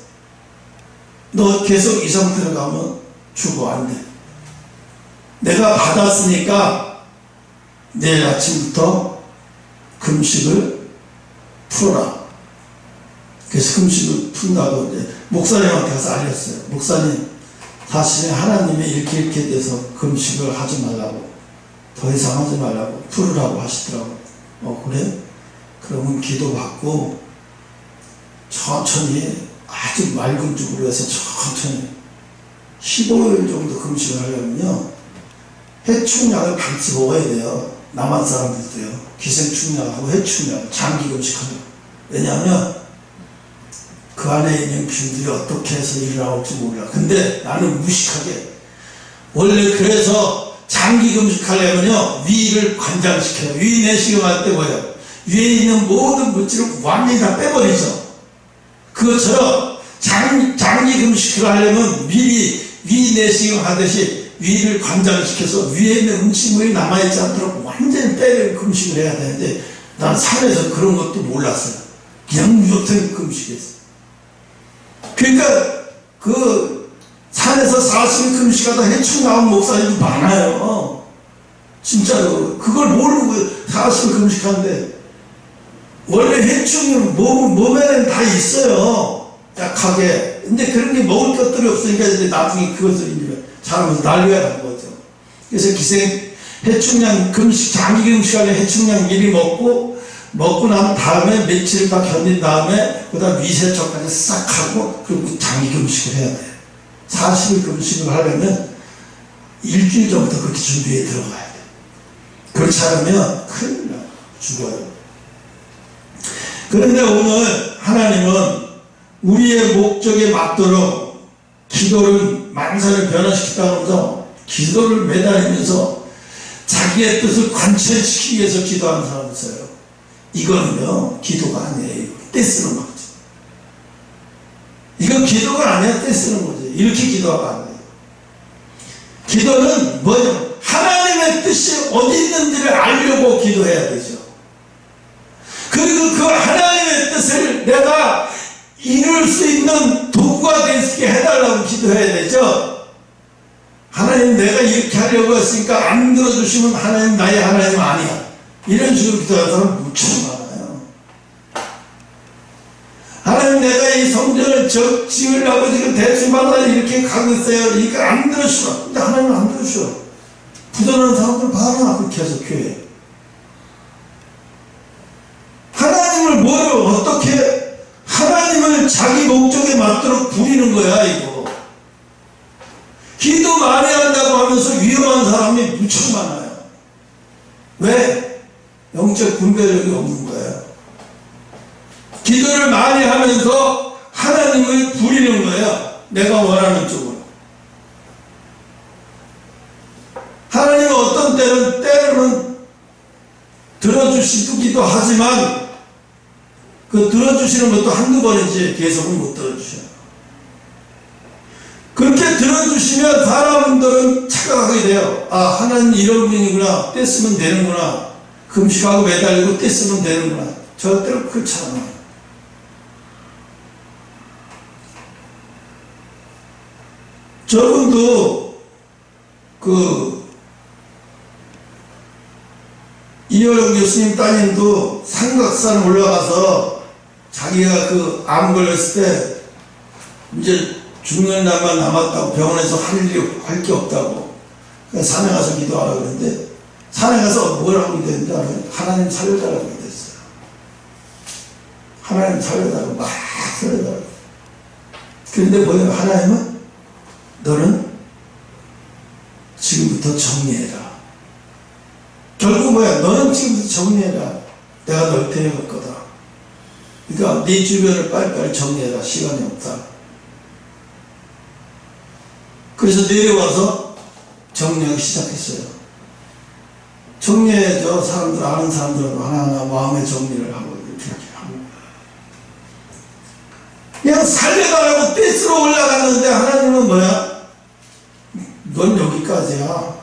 너 계속 이 상태로 가면 죽어. 안 돼. 내가 받았으니까 내일 아침부터 금식을 풀어라. 그래서 금식을 푼다고 이제 목사님한테 가서 알렸어요. 목사님, 사실 하나님이 이렇게 돼서 금식을 하지 말라고, 더 이상 하지 말라고 풀으라고 하시더라고. 그래? 그러면 기도받고 천천히 아주 맑은 죽으로 해서 천천히 15일 정도 금식을 하려면요, 해충약을 같이 먹어야 돼요. 남한 사람들도요. 기생충약하고 해충약, 장기 금식하면. 왜냐하면 그 안에 있는 균들이 어떻게 해서 일어나올지 몰라. 근데 나는 무식하게 원래 그래서 장기 금식하려면요, 위를 관장시켜요. 위 내시경 할 때 뭐예요? 위에 있는 모든 물질을 완전히 다 빼버리죠. 그것처럼 장기 금식을 하려면 미리 위 내시경 하듯이 위를 관장시켜서 위에 있는 음식물이 남아있지 않도록 완전히 빼는 금식을 해야 되는데, 난 산에서 그런 것도 몰랐어요. 그냥 무조건 금식했어요. 그러니까 그 산에서 40일 금식하다 해충 나온 목사님도 많아요. 진짜로. 그걸 모르고 40일 금식하는데, 원래 해충이 몸에는 다 있어요. 약하게. 근데 그런 게 먹을 것들이 없으니까 이제 나중에 그것을 이제 자라면서 날려야 하는 거죠. 그래서 해충량 금식, 장기 금식하려 해충량 미리 먹고 난 다음에 며칠 다 견딘 다음에 그다음 위세척까지 싹 하고, 그리고 장기 금식을 해야 돼요. 40일 금식을 하려면 일주일 전부터 그렇게 준비해 들어가야 돼요. 그렇지 않으면 큰일 나요. 죽어요. 그런데 오늘 하나님은 우리의 목적에 맞도록 기도를 만사를 변화시키다면서 기도를 매달리면서 자기의 뜻을 관철시키기 위해서 기도하는 사람이 있어요. 이거는요, 기도가 아니에요. 떼쓰는 거죠. 이건 기도가 아니야. 떼쓰는 거죠. 이렇게 기도가 아니에요. 기도는 뭐예요? 하나님의 뜻이 어디 있는지를 알려고 기도해야 되죠. 그리고 그 하나님의 뜻을 내가 이룰 수 있는 도구가 될 수 있게 해달라고 기도해야 되죠. 하나님, 내가 이렇게 하려고 했으니까 안 들어주시면 하나님, 나의 하나님 아니야. 이런 식으로 기도하는 사람 무척 많아요. 하나님, 내가 이 성전을 지으려고 지금 대충마다 이렇게 가고 있어요. 이거 안 들어주셔. 근데 하나님은 안 들어주셔. 부도나는 사람들 봐라. 그렇게 해서 교회. 하나님을 어떻게, 하나님을 자기 목적에 맞도록 부리는 거야, 이거. 기도 많이 한다고 하면서 위험한 사람이 무척 많아요. 왜? 영적 분별력이 없는 거예요. 기도를 많이 하면서 하나님을 부리는 거예요. 내가 원하는 쪽으로. 하나님은 어떤 때로는 들어주시기도 하지만, 그 들어주시는 것도 한두 번이지 계속은 못 들어주셔요. 그렇게 들어주시면 사람들은 착각하게 돼요. 아, 하나님 이런 분이구나. 떼쓰면 되는구나. 금식하고 매달리고 떼쓰면 되는구나. 절대로 그렇지 않아요. 저분도 이효영 교수님 따님도 삼각산 올라가서 자기가 암 걸렸을 때 이제 죽는 날만 남았다고, 병원에서 할 게 없다고 산에 가서 기도하라고 그랬는데, 산에 가서 뭐라고 기도했는지 알아요? 하나님 살려달라고 기도했어요. 하나님 살려달라고 막 살려달라고. 그런데 뭐예요? 하나님은 너는 지금부터 정리해라. 결국 뭐야? 너는 지금부터 정리해라. 내가 널 데려갈 거다. 그러니까 네 주변을 빨리빨리 정리해라. 시간이 없다. 그래서 내려와서 정리하기 시작했어요. 정리해야죠. 사람들, 아는 사람들은 하나하나 마음의 정리를 하고 이렇게 하고. 그냥 살려달라고 떼쓰러 올라갔는데 하나님은 뭐야? 넌 여기까지야.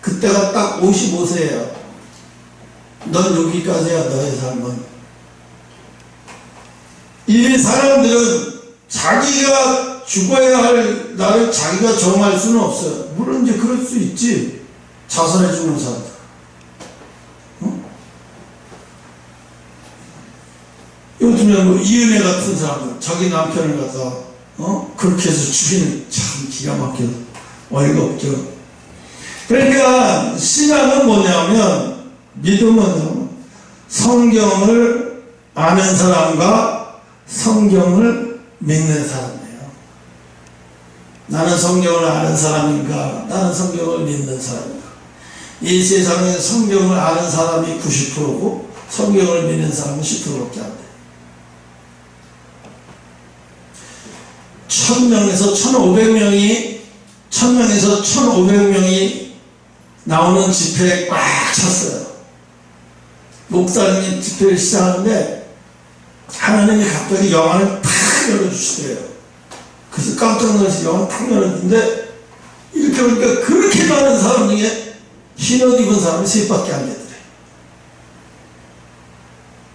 그때가 딱 55세야. 넌 여기까지야. 너의 삶은. 이 사람들은 자기가 죽어야 할 나를 자기가 정할 수는 없어요. 물론 이제 그럴 수 있지. 자살해 죽는 사람들. 요즘에 이은혜 같은 사람들, 자기 남편을 갖다 그렇게 해서 죽이는, 참 기가 막혀. 어이가 없죠. 그러니까 신앙은 뭐냐면, 믿음은 성경을 아는 사람과 성경을 믿는 사람이에요. 나는 성경을 아는 사람인가, 나는 성경을 믿는 사람인가. 이 세상에 성경을 아는 사람이 90%고 성경을 믿는 사람은 10%밖에 안 돼요. 1000명에서 1500명이 나오는 집회에 꽉 찼어요. 목사님이 집회를 시작하는데 하나님이 갑자기 영안을 탁 열어주시더래요. 그래서 깜짝 놀라서 영안을 탁 열었는데 이렇게 보니까 그렇게 많은 사람 중에 흰옷 입은 사람이 셋밖에 안 되더래요.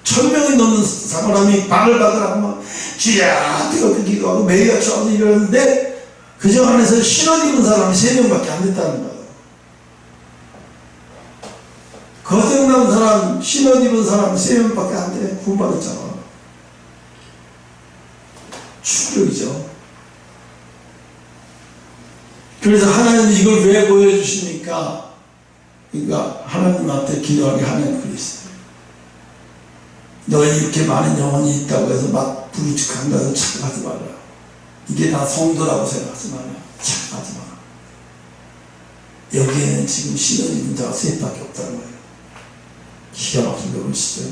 1000명이 넘는 사람이 바글바글하고 막 쥐야 뜨겁게 기도하고 매일 쪄서 이러는데 그중 안에서 흰옷 입은 사람이 3명밖에 안 됐다는 거예요. 거듭난 사람, 흰옷 입은 사람 3명밖에 안 돼. 구원받았잖아. 충격이죠. 그래서 하나님은 이걸 왜 보여주십니까? 그러니까 하나님한테 기도하게 하나님 그랬어요. 너희 이렇게 많은 영혼이 있다고 해서 막 부르짖한다고 해서 착각하지 마라. 이게 다 성도라고 생각하지 마라. 착각하지 마라. 여기에는 지금 신혼 입은 자가 3밖에 없다는 거예요. 기가 막힌 거 보시죠.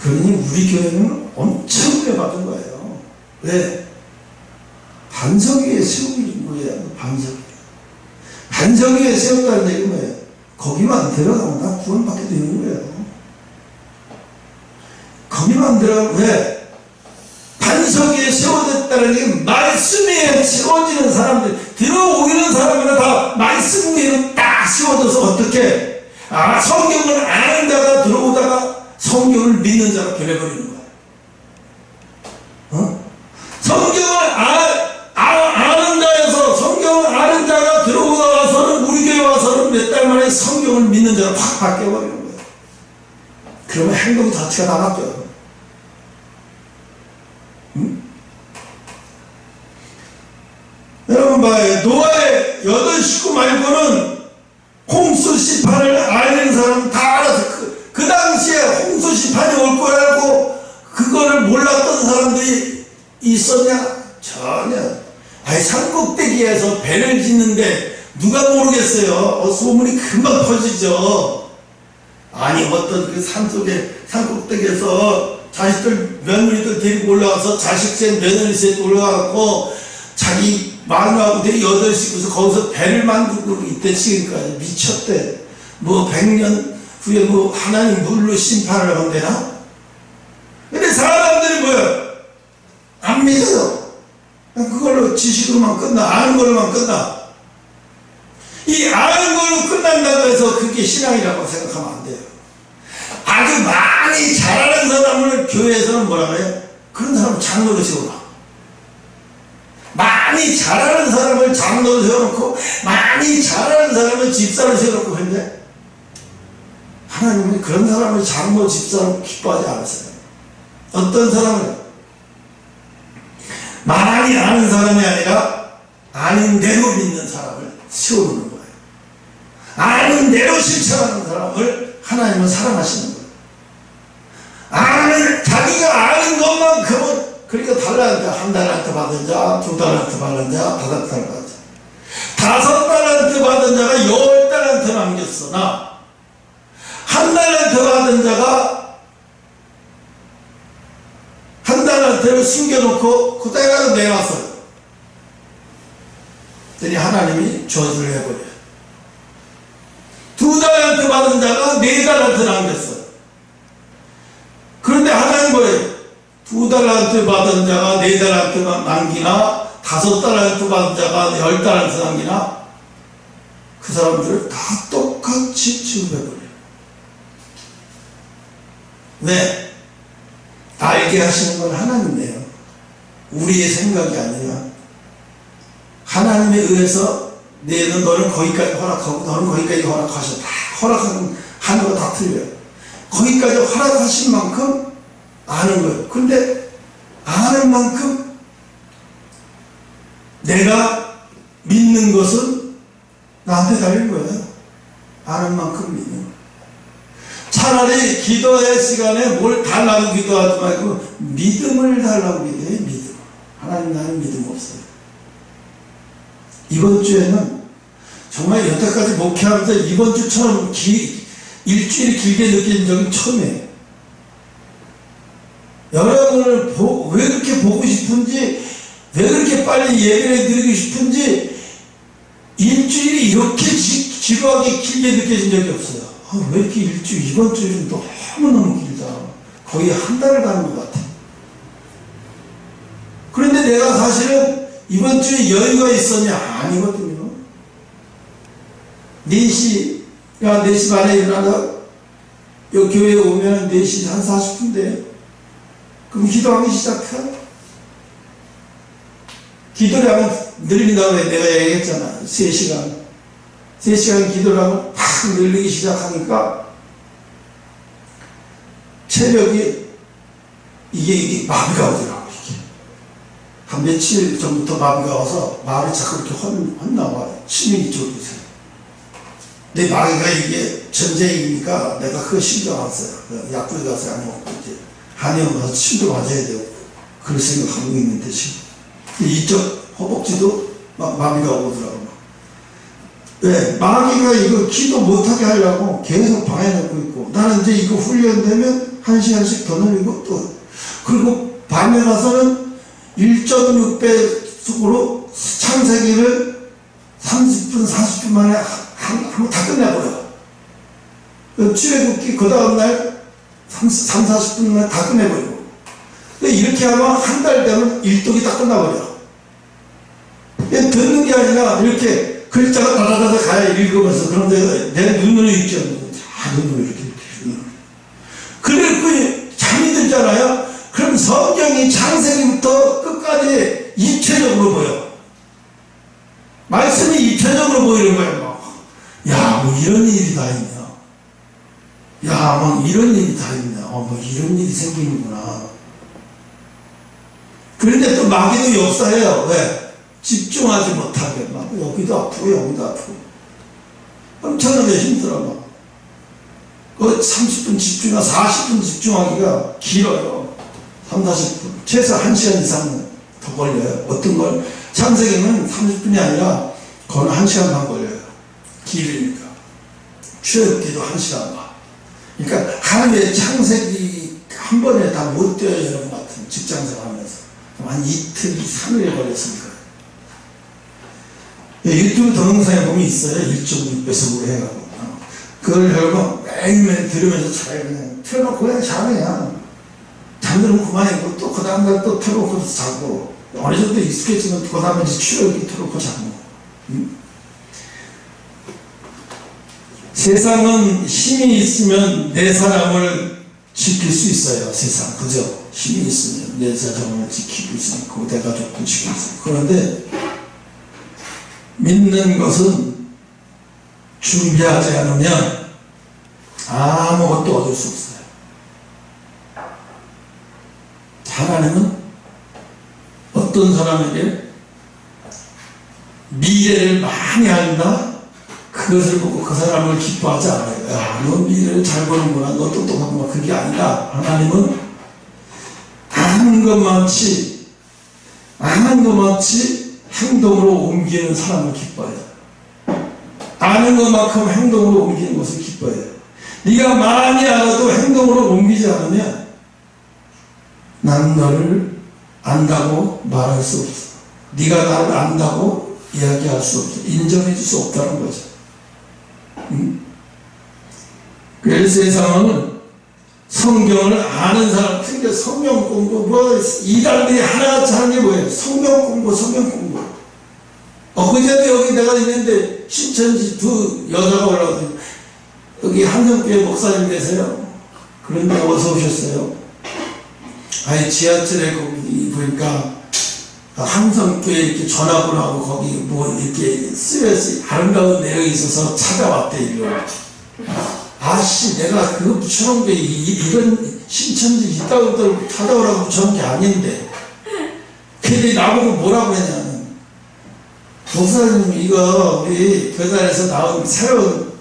그러니 우리 교회는 엄청 은혜받은 거예요. 왜? 반석 위에 세우기 뭐예요? 반석 위에. 반석 위에 세웠다는 얘기는 뭐예요? 거기만 들어가면 다 구원받게 되는 거예요. 거기만 들어가면 왜? 반석 위에 세워졌다는 게 말씀 위에 세워지는 사람들, 들어오기는 사람은 다 말씀 위에 딱 세워져서 어떻게? 성경을 아는 자가 들어오다가 성경을 믿는 자가 변해버리는 거야. 성경을 아는 자에서 성경을 아는 자가 들어오다가서는 우리 교회 와서는 몇 달 만에 성경을 믿는 자가 확 바뀌어버리는 거야. 그러면 행동 자체가 다 바뀌어요. 여러분 봐요. 노아의 8 식구 말고는 홍수 시판을 아는 사람은 다 알아서 그 당시에 홍수 시판이 올 거라고 그거를 몰랐던 사람들이 있었냐? 전혀. 산꼭대기에서 배를 짓는데 누가 모르겠어요. 소문이 금방 퍼지죠. 아니 어떤 그 산꼭대기에서 자식들 며느리들 데리고 올라와서 자식 셋 며느리 셋 올라가고 자기 마누라하고 되게 8식구서 거기서 배를 만들고 있댔지. 그러니까 미쳤대. 뭐 100년 후에 뭐 하나님 물로 심판을 한대나? 근데 사람들이 뭐야? 안 믿어요. 그걸로 지식으로만 끝나. 아는 걸로만 끝나. 이 아는 걸로 끝난다고 해서 그게 신앙이라고 생각하면 안 돼요. 아주 많이 잘하는 사람을 교회에서는 뭐라 그래요? 그런 사람을 장로로 세워놔. 많이 잘하는 사람을 장로로 세워놓고 많이 잘하는 사람을 집사로 세워놓고 했는데 하나님은 그런 사람을 장로 집사로 기뻐하지 않았어요. 어떤 사람을 많이 아는 사람이 아니라 아는 대로 믿는 사람을 세워놓는 거예요. 아는 대로 실천하는 사람을 하나님은 사랑하시는 거예요. 자기가 아는 것만큼은 그러니까 달란트, 1달란트 받은 자, 2달란트 받은 자, 5달란트 받은 자. 5달란트 받은 자가 10달란트 남겼으나 1달란트 받은 자가 1달란트를 숨겨놓고 그대로 내놨어요. 그랬더니 하나님이 저주를 해버려요. 2달란트 받은 자가 4달란트 남겼어요. 그런데 하나님 뭐예요? 2달란트 받은 자가 4달란트 남기나 5달란트 받은 자가 10달란트 남기나 그 사람들을 다 똑같이 취급해버려요. 왜? 알게 하시는 건 하나님이에요. 우리의 생각이 아니라 하나님에 의해서 너는 거기까지 허락하고 너는 거기까지 허락하셨다. 허락하는 거 다 틀려요. 거기까지 허락하신 만큼 아는 거예요. 그런데 아는 만큼 내가 믿는 것은 나한테 달린 거예요. 아는 만큼 믿는 거예요. 차라리 기도의 시간에 뭘 달라고 기도하지 말고 믿음을 달라고 기도해요. 믿음. 하나님 나는 믿음 없어요. 이번 주에는 정말 여태까지 목회하면서 이번 주처럼 일주일이 길게 느낀 적이 처음이에요. 여러분을 왜 그렇게 보고 싶은지, 왜 그렇게 빨리 예배를 드리고 싶은지 일주일이 이렇게 지루하게 길게 느껴진 적이 없어요. 왜 이렇게 일주일, 이번 주일은 너무너무 길다. 거의 한 달을 가는 것 같아. 그런데 내가 사실은 이번 주에 여유가 있었냐? 아니거든요. 4시 반에 일어나서 여기 교회에 오면 4시 한 40분 돼요. 그럼 기도하기 시작해. 기도를 하면 늘린다고 내가 얘기했잖아. 3시간 기도를 하면 팍 늘리기 시작하니까 체력이 이게 마비가 오더라고. 한 며칠 전부터 마비가 와서 말이 자꾸 이렇게 혼나와요. 침이 이쪽으로 있어요. 내 마비가 이게 전쟁이니까 내가 그거 신경 안 써요. 약국에 가서 안 먹고 이제 한의원 가서 침도 맞아야 되고 그럴 생각하고 있는데 지금 이쪽 허벅지도 막 마비가 오더라고. 왜? 마비가 이거 기도 못하게 하려고 계속 방해놓고 있고 나는 이제 이거 훈련되면 1시간씩 더 늘리고 또 그리고 밤에 가서는 1.6배 속으로 창세기를 30분, 40분 만에 한번 다 끝내버려. 출애굽기 그 다음날 40분 만에 다 끝내버리고. 이렇게 하면 한 달 되면 일독이 다 끝나버려. 듣는 게 아니라 이렇게 글자가 다다다다 가야 읽으면서 그런데 내 눈으로 읽지 않는 다 눈으로 이렇게. 그래, 잠이 들잖아요. 그럼 성경이 창세기부터 끝까지 입체적으로 보여. 말씀이 입체적으로 보이는 거예요. 야, 뭐 이런 일이 다 있냐. 야, 뭐 이런 일이 다 있냐. 뭐 이런 일이 생기는구나. 그런데 또 마귀도 역사해요. 왜? 집중하지 못하게. 막 여기도 아프고 여기도 아프고. 엄청나게 힘들어. 막. 그 30분 집중하 40분 집중하기가 길어요. 3, 40분. 최소 1시간 이상은 더 걸려요. 어떤 걸, 창세기는 30분이 아니라 거의 1시간 반 걸려요. 길으니까. 출애굽기도 1시간 반. 그러니까 하루에 창세기 한 번에 다 못 뛰어요. 여러분 같은 직장생활 하면서. 한 이틀, 3일에 걸렸으니까. 유튜브 동영상에 보면 있어요. 1.6배속으로 해가지고. 그걸 결국 매일매일 들으면서 잘 그냥 틀어놓고 그냥 자네. 잠들면 그만이고 또 그 다음날 또 틀어놓고 자고 어느 정도 익숙해지면 그 다음에 이제 출애굽기 틀어놓고 자고. 세상은 힘이 있으면 내 사람을 지킬 수 있어요. 세상 그죠? 힘이 있으면 내 사람을 지키고 있으니까 내 가족도 지킬 수 있고. 그런데 믿는 것은 준비하지 않으면 아무것도 얻을 수 없어요. 하나님은 어떤 사람에게 미래를 많이 안다? 그것을 보고 그 사람을 기뻐하지 않아요. 야, 너 미래를 잘 보는구나. 너 똑똑하구나. 그게 아니라 하나님은 아는 것만치 행동으로 옮기는 사람을 기뻐해요. 아는 것만큼 행동으로 옮기는 것을 기뻐해요. 네가 많이 알아도 행동으로 옮기지 않으면 난 너를 안다고 말할 수 없어. 네가 나를 안다고 이야기할 수 없어. 인정해 줄 수 없다는 거죠. 그래서 세상은 성경을 아는 사람, 그러니까 성경 공부, 이단들이 하나같이 하는 게 뭐예요? 성경 공부. 그제도 여기 내가 있는데 신천지 두 여자가 올라오더니 여기 한성교회 목사님 계세요. 그런데 어디서 오셨어요? 아니 지하철에 거기 보니까 한성교회 이렇게 전화번호하고 거기 뭐 이렇게 쓰여서 아름다운 내용이 있어서 찾아왔대. 이거 아씨 내가 그거 붙여놓은 게 이런 신천지 있다고 찾아오라고 붙여놓은 게 아닌데 근데 나보고 뭐라고 했냐면 목사님 이거 우리 교단에서 나온 새로운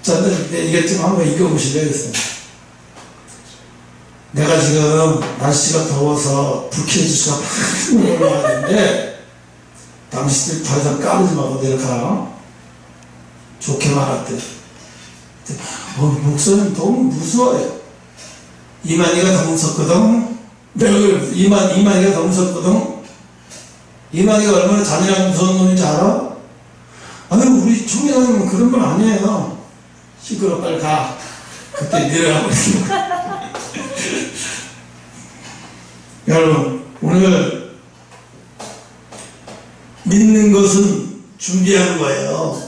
전도인데 이것 좀 한번 읽어보시려고 했어요. 내가 지금 날씨가 더워서 불쾌지수가 팍 올라가는데 당신들 더 이상 까불지 말고 내려가. 좋게 말할 때. 목사님 너무 무서워요. 이만희가 더 무섭거든. 내가 이만희가 더 무섭거든. 이만희가 얼마나 잔인하게 무서운 놈인지 알아? 아니, 우리 총회장님은 그런 분 아니에요. 시끄러, 빨리 가. 그때 내려가고 있습니다. 여러분, 오늘 믿는 것은 준비하는 거예요.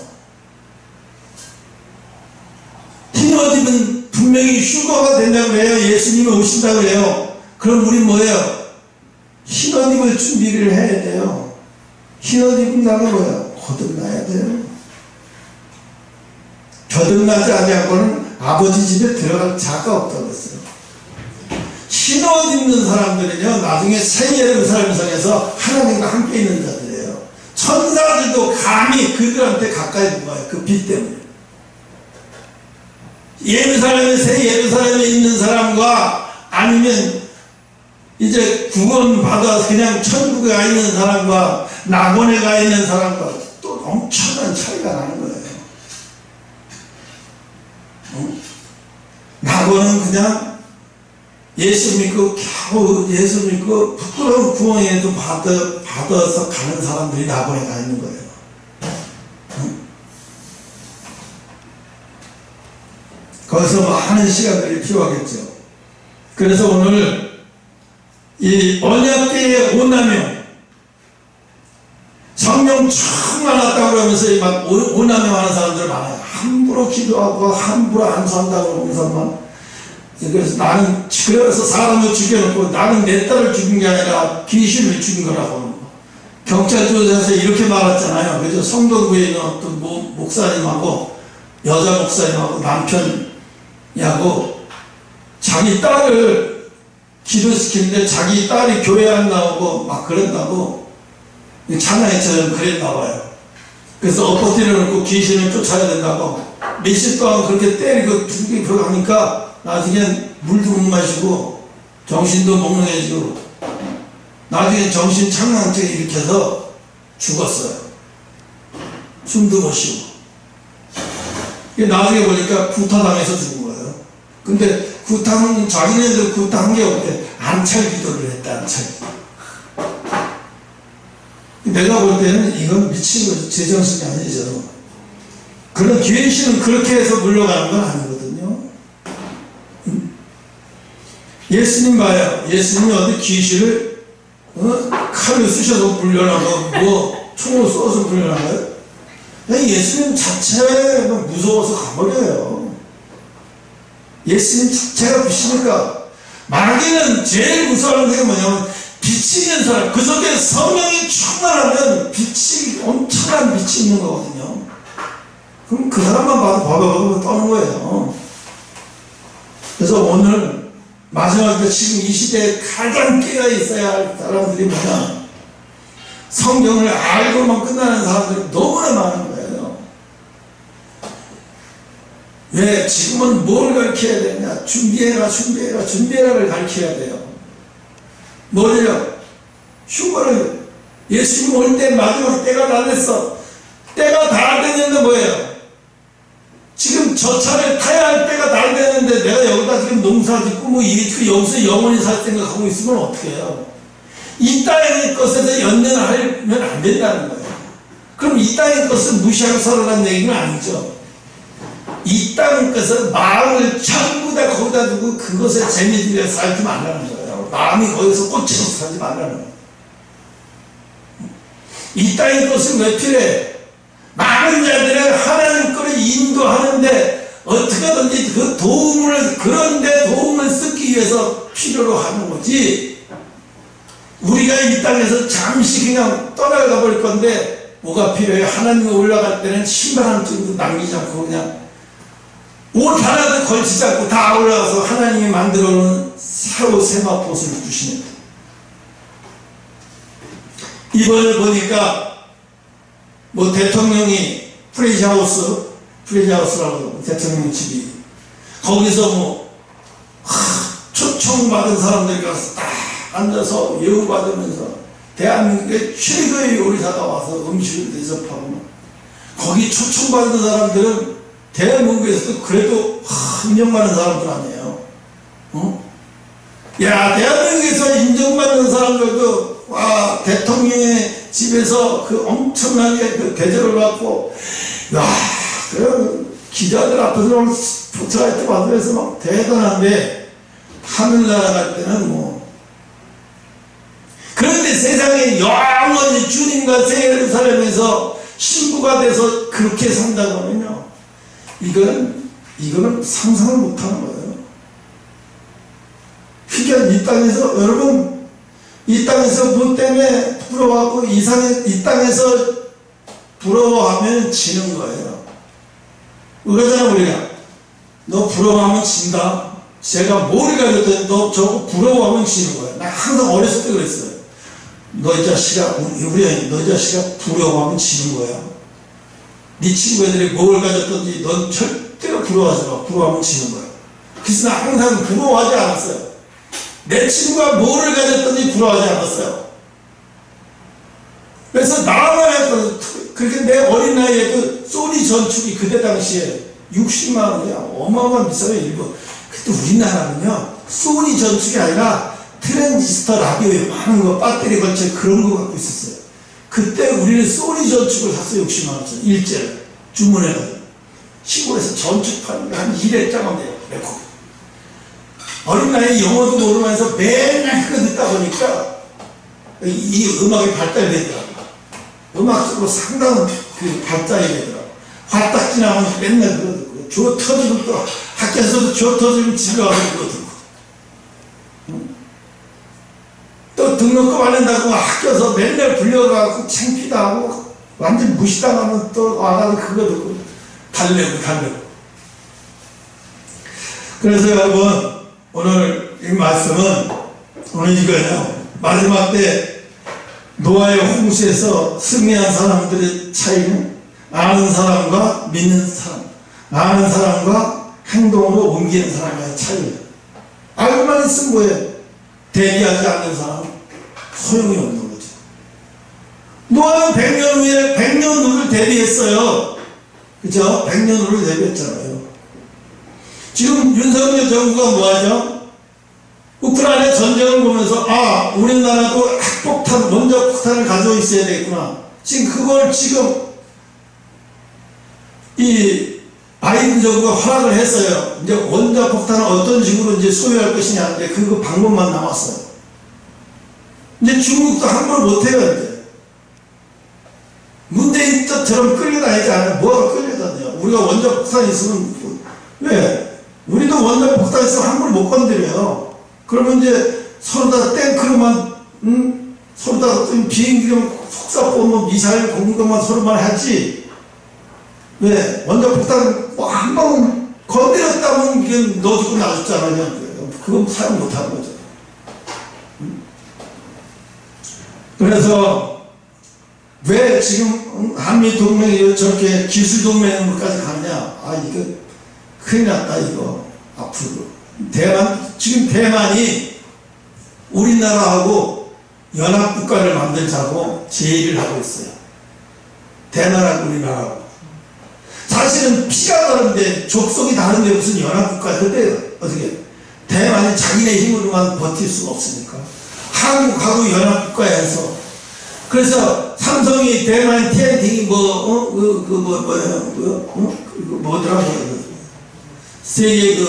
흰옷 분명히 휴거가 된다고 그래요. 예수님이 오신다고 그래요. 그럼 우리 뭐예요? 흰옷 입을 준비를 해야 돼요. 흰옷 입는다고 뭐예요? 거듭나야 돼요. 거듭나지 않고는 아버지 집에 들어갈 자가 없다고 했어요. 흰옷 입는 사람들은요, 나중에 새 예루살렘 성에서 하나님과 함께 있는 자들이에요. 천사들도 감히 그들한테 가까이 온 거예요. 그 빛 때문에. 예루살렘에, 새 예루살렘에 있는 사람과 아니면 이제 구원받아 그냥 천국에 가 있는 사람과 낙원에 가 있는 사람과 또 엄청난 차이가 나는 거예요. 낙원은 그냥 예수 믿고 겨우 예수 믿고 부끄러운 구원에도 받아서 가는 사람들이 낙원에 가 있는 거예요. 거기서 많은 시간들이 필요하겠죠. 그래서 오늘 이 언약궤의 오남용, 성령 충만하다고 그러면서 막 오남용하는 사람들 많아요. 함부로 기도하고 함부로 안수한다고 하면서만. 그래서 나는, 그래서 사람을 죽여놓고 나는 내 딸을 죽인 게 아니라 귀신을 죽인 거라고. 경찰 조사에서 이렇게 말했잖아요. 그래서 성동구에 있는 어떤 목사님하고 여자 목사님하고 남편이하고 자기 딸을 기도시키는데 자기 딸이 교회 안 나오고 막 그런다고 찬양회처럼 그랬나 봐요. 그래서 엎어뜨려 놓고 귀신을 쫓아야 된다고 며칠 동안 그렇게 때리고 두기고 하니까 나중엔 물도 못 마시고 정신도 몽롱해지고 나중에 정신 착란증 일으켜서 죽었어요. 숨도 못 쉬고. 나중에 보니까 구타당해서 죽은 거예요. 근데 자기네들 구타한 게 없대. 안찰 기도를 했다, 안찰 기도. 내가 볼 때는 이건 미친 거죠. 제정신이 아니죠. 그런 귀신은 그렇게 해서 물러가는 건 아니거든요. 예수님 봐요. 예수님이 어디 귀신을 칼을 쑤셔서 물려나가고 뭐 총으로 쏘아서 물려나가요? 예수님 자체가 무서워서 가버려요. 예수님 자체가 빛이니까. 마귀는 제일 무서워하는 게 뭐냐면 빛이 있는 사람, 그 속에 성령이 충만하면 빛이, 엄청난 빛이 있는 거거든요. 그럼 그 사람만 봐도 바바바바 떠는 거예요. 그래서 오늘 마지막 지금 이 시대에 가장 깨어 있어야 할 사람들이 뭐냐, 성경을 알고만 끝나는 사람들이 너무나 많은 거예요. 왜? 지금은 뭘 가르쳐야 되냐? 준비해라를 가르쳐야 돼요. 뭐예요? 휴거를. 예수님 올 때 마지막 때가 다 됐어. 때가 다 됐는데 뭐예요? 지금 저 차를 타야 할 때가 다 됐는데 내가 여기다 지금 농사 짓고 뭐 여기서 영원히 살 생각하고 있으면 어떻게 해요? 이 땅의 것에서 연연하면 안 된다는 거예요. 그럼 이 땅의 것을 무시하고 살아가는 얘기는 아니죠. 이 땅의 것은 마음을 전부 다 거기다 두고 그것에 재미들여 살지 말라는 거예요. 마음이 거기서 꽂혀서 살지 말라는 거예요. 이 땅의 것은 왜 필요해? 많은 자들을 하나님 거를 인도하는데 어떻게든지 그 그런데 도움을 쓰기 위해서 필요로 하는 거지. 우리가 이 땅에서 잠시 그냥 떠나가 버릴 건데 뭐가 필요해요? 하나님이 올라갈 때는 신발 한 짝도 남기지 않고 그냥 옷 하나도 걸치지 않고 다 올라가서 하나님이 만들어 놓은 새로 세마포스를 주시는 거예요. 이번에 보니까 뭐 대통령이 프레시하우스라고 대통령 집이 거기서 뭐 초청받은 사람들이 가서 딱 앉아서 예우받으면서 대한민국의 최고의 요리사가 와서 음식을 대접하고 거기 초청받은 사람들은 대한민국에서도 그래도 인정받는 사람들 아니에요. 야, 대한민국에서 인정받는 사람들도 와, 대통령의 집에서 그 엄청나게 그 대접을 받고, 야, 그 기자들 앞에서 스포트라이트 받으면서 막 대단한데, 하늘나라 갈 때는 뭐. 그런데 세상에 영원히 주님과 새 예루살렘에서 신부가 돼서 그렇게 산다고 하면요, 이거는 상상을 못하는 거예요. 그러니까 이 땅에서, 여러분, 이 땅에서 뭐 때문에 부러워하고 이 땅에서 부러워하면 지는 거예요. 그러잖아, 우리가. 너 부러워하면 진다. 제가 뭘 가르쳤더니 너 저거 부러워하면 지는 거야. 나 항상 어렸을 때 그랬어요. 너 이 자식아, 너 이 자식아 부러워하면 지는 거야. 네 친구 애들이 뭘 가졌든지 넌 절대로 부러워하지 마. 부러워하면 지는 거야. 그래서 나 항상 부러워하지 않았어요. 내 친구가 뭐를 가졌든지 부러워하지 않았어요. 그래서 나만 했거든. 그렇게 내 어린 나이에 그 소니 전축이 그때 당시에 60만 원이야. 어마어마한 비싸요, 일본. 그때 우리나라는요, 소니 전축이 아니라 트랜지스터 라디오에 많은 거, 배터리 걸쳐 그런 거 갖고 있었어요. 그때 우리는 소니 전축을 샀어요, 60만 원짜리. 일제를 주문해가지고. 시골에서 전축판 한 200장 한대요, 레코드. 어린 나이에 영어도 모르면서 맨날 그거 듣다 보니까 이 음악이 발달되더라고요. 음악적으로 상당한 그 발달이 되더라고요. 화딱 지나가면 맨날 그거 듣고, 조 터지면 또 학교에서도 조 터지면 집에 와서 그거 듣고, 또 등록금 안 낸다고 학교에서 맨날 불려가고 창피도 하고 완전 무시당하면 또 와가지고 그거 듣고 달래고. 그래서 여러분, 오늘 이 말씀은 오늘 이거예요. 마지막 때 노아의 홍수에서 승리한 사람들의 차이는 아는 사람과 믿는 사람, 아는 사람과 행동으로 옮기는 사람의 차이예요. 알고만 있으면 뭐예요? 대비하지 않는 사람은 소용이 없는 거죠. 노아는 100년 후를 대비했어요. 그죠? 100년 후를 대비했잖아요. 지금 윤석열 정부가 뭐하죠? 우크라이나 전쟁을 보면서 우리나라도 핵폭탄, 원자폭탄을 가지고 있어야 되겠구나. 지금 이 바이든 정부가 허락을 했어요. 이제 원자폭탄을 어떤 식으로 이제 소유할 것이냐, 이제 그 방법만 남았어요. 이제 중국도 함부로 못해요, 이제. 문재인처럼 끌려다니지 않아요. 뭐가 끌려다녀요? 우리가 원자폭탄이 있으면, 왜? 우리도 원자폭탄 있으면 함부로 못 건드려요. 그러면 이제 서로 다 탱크로만, 서로 다 비행기로 속사포, 미사일 공격만 서로만 하지. 왜? 원자폭탄 한 방 건드렸다면 이게 너 죽고 나 죽잖아요. 그건 사용 못 하는 거죠. 그래서 왜 지금 한미 동맹이 저렇게 기술 동맹으로까지 가느냐? 이거 큰일 났다, 이거. 앞으로. 지금 대만이 우리나라하고 연합국가를 만들자고 제의를 하고 있어요. 대만하고 우리나라하고. 사실은 피가 다른데, 족속이 다른데 무슨 연합국가, 근데 어떻게, 대만이 자기네 힘으로만 버틸 수가 없으니까. 한국하고 연합국가에서. 그래서 삼성이 대만 TNT 뭐더라, 세계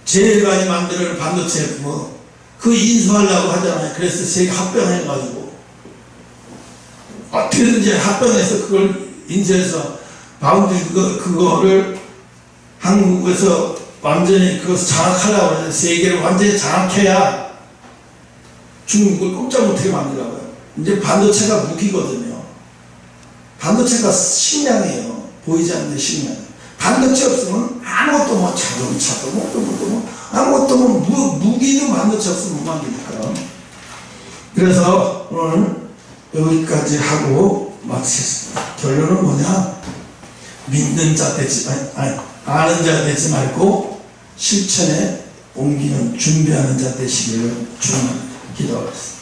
제일 많이 만드는 반도체 그 인수하려고 하잖아요. 그래서 세계 합병해가지고 어떻게든지 합병해서 그걸 인수해서 바운드리 그거를 한국에서 완전히 그것을 장악하려고 하는데, 세계를 완전히 장악해야 중국을 꼼짝 못하게 만들라고요. 이제 반도체가 무기거든요. 반도체가 식량이에요. 보이지 않는 식량. 반도체 없으면 아무것도 자동차도 아무것도 무기도 반도체 없으면 못 만드니까. 그래서 오늘 여기까지 하고 마치겠습니다. 결론은 뭐냐? 믿는 자 되지 아는 자 되지 말고 실천에 옮기는 준비하는 자 되시기를 주님 기도하겠습니다.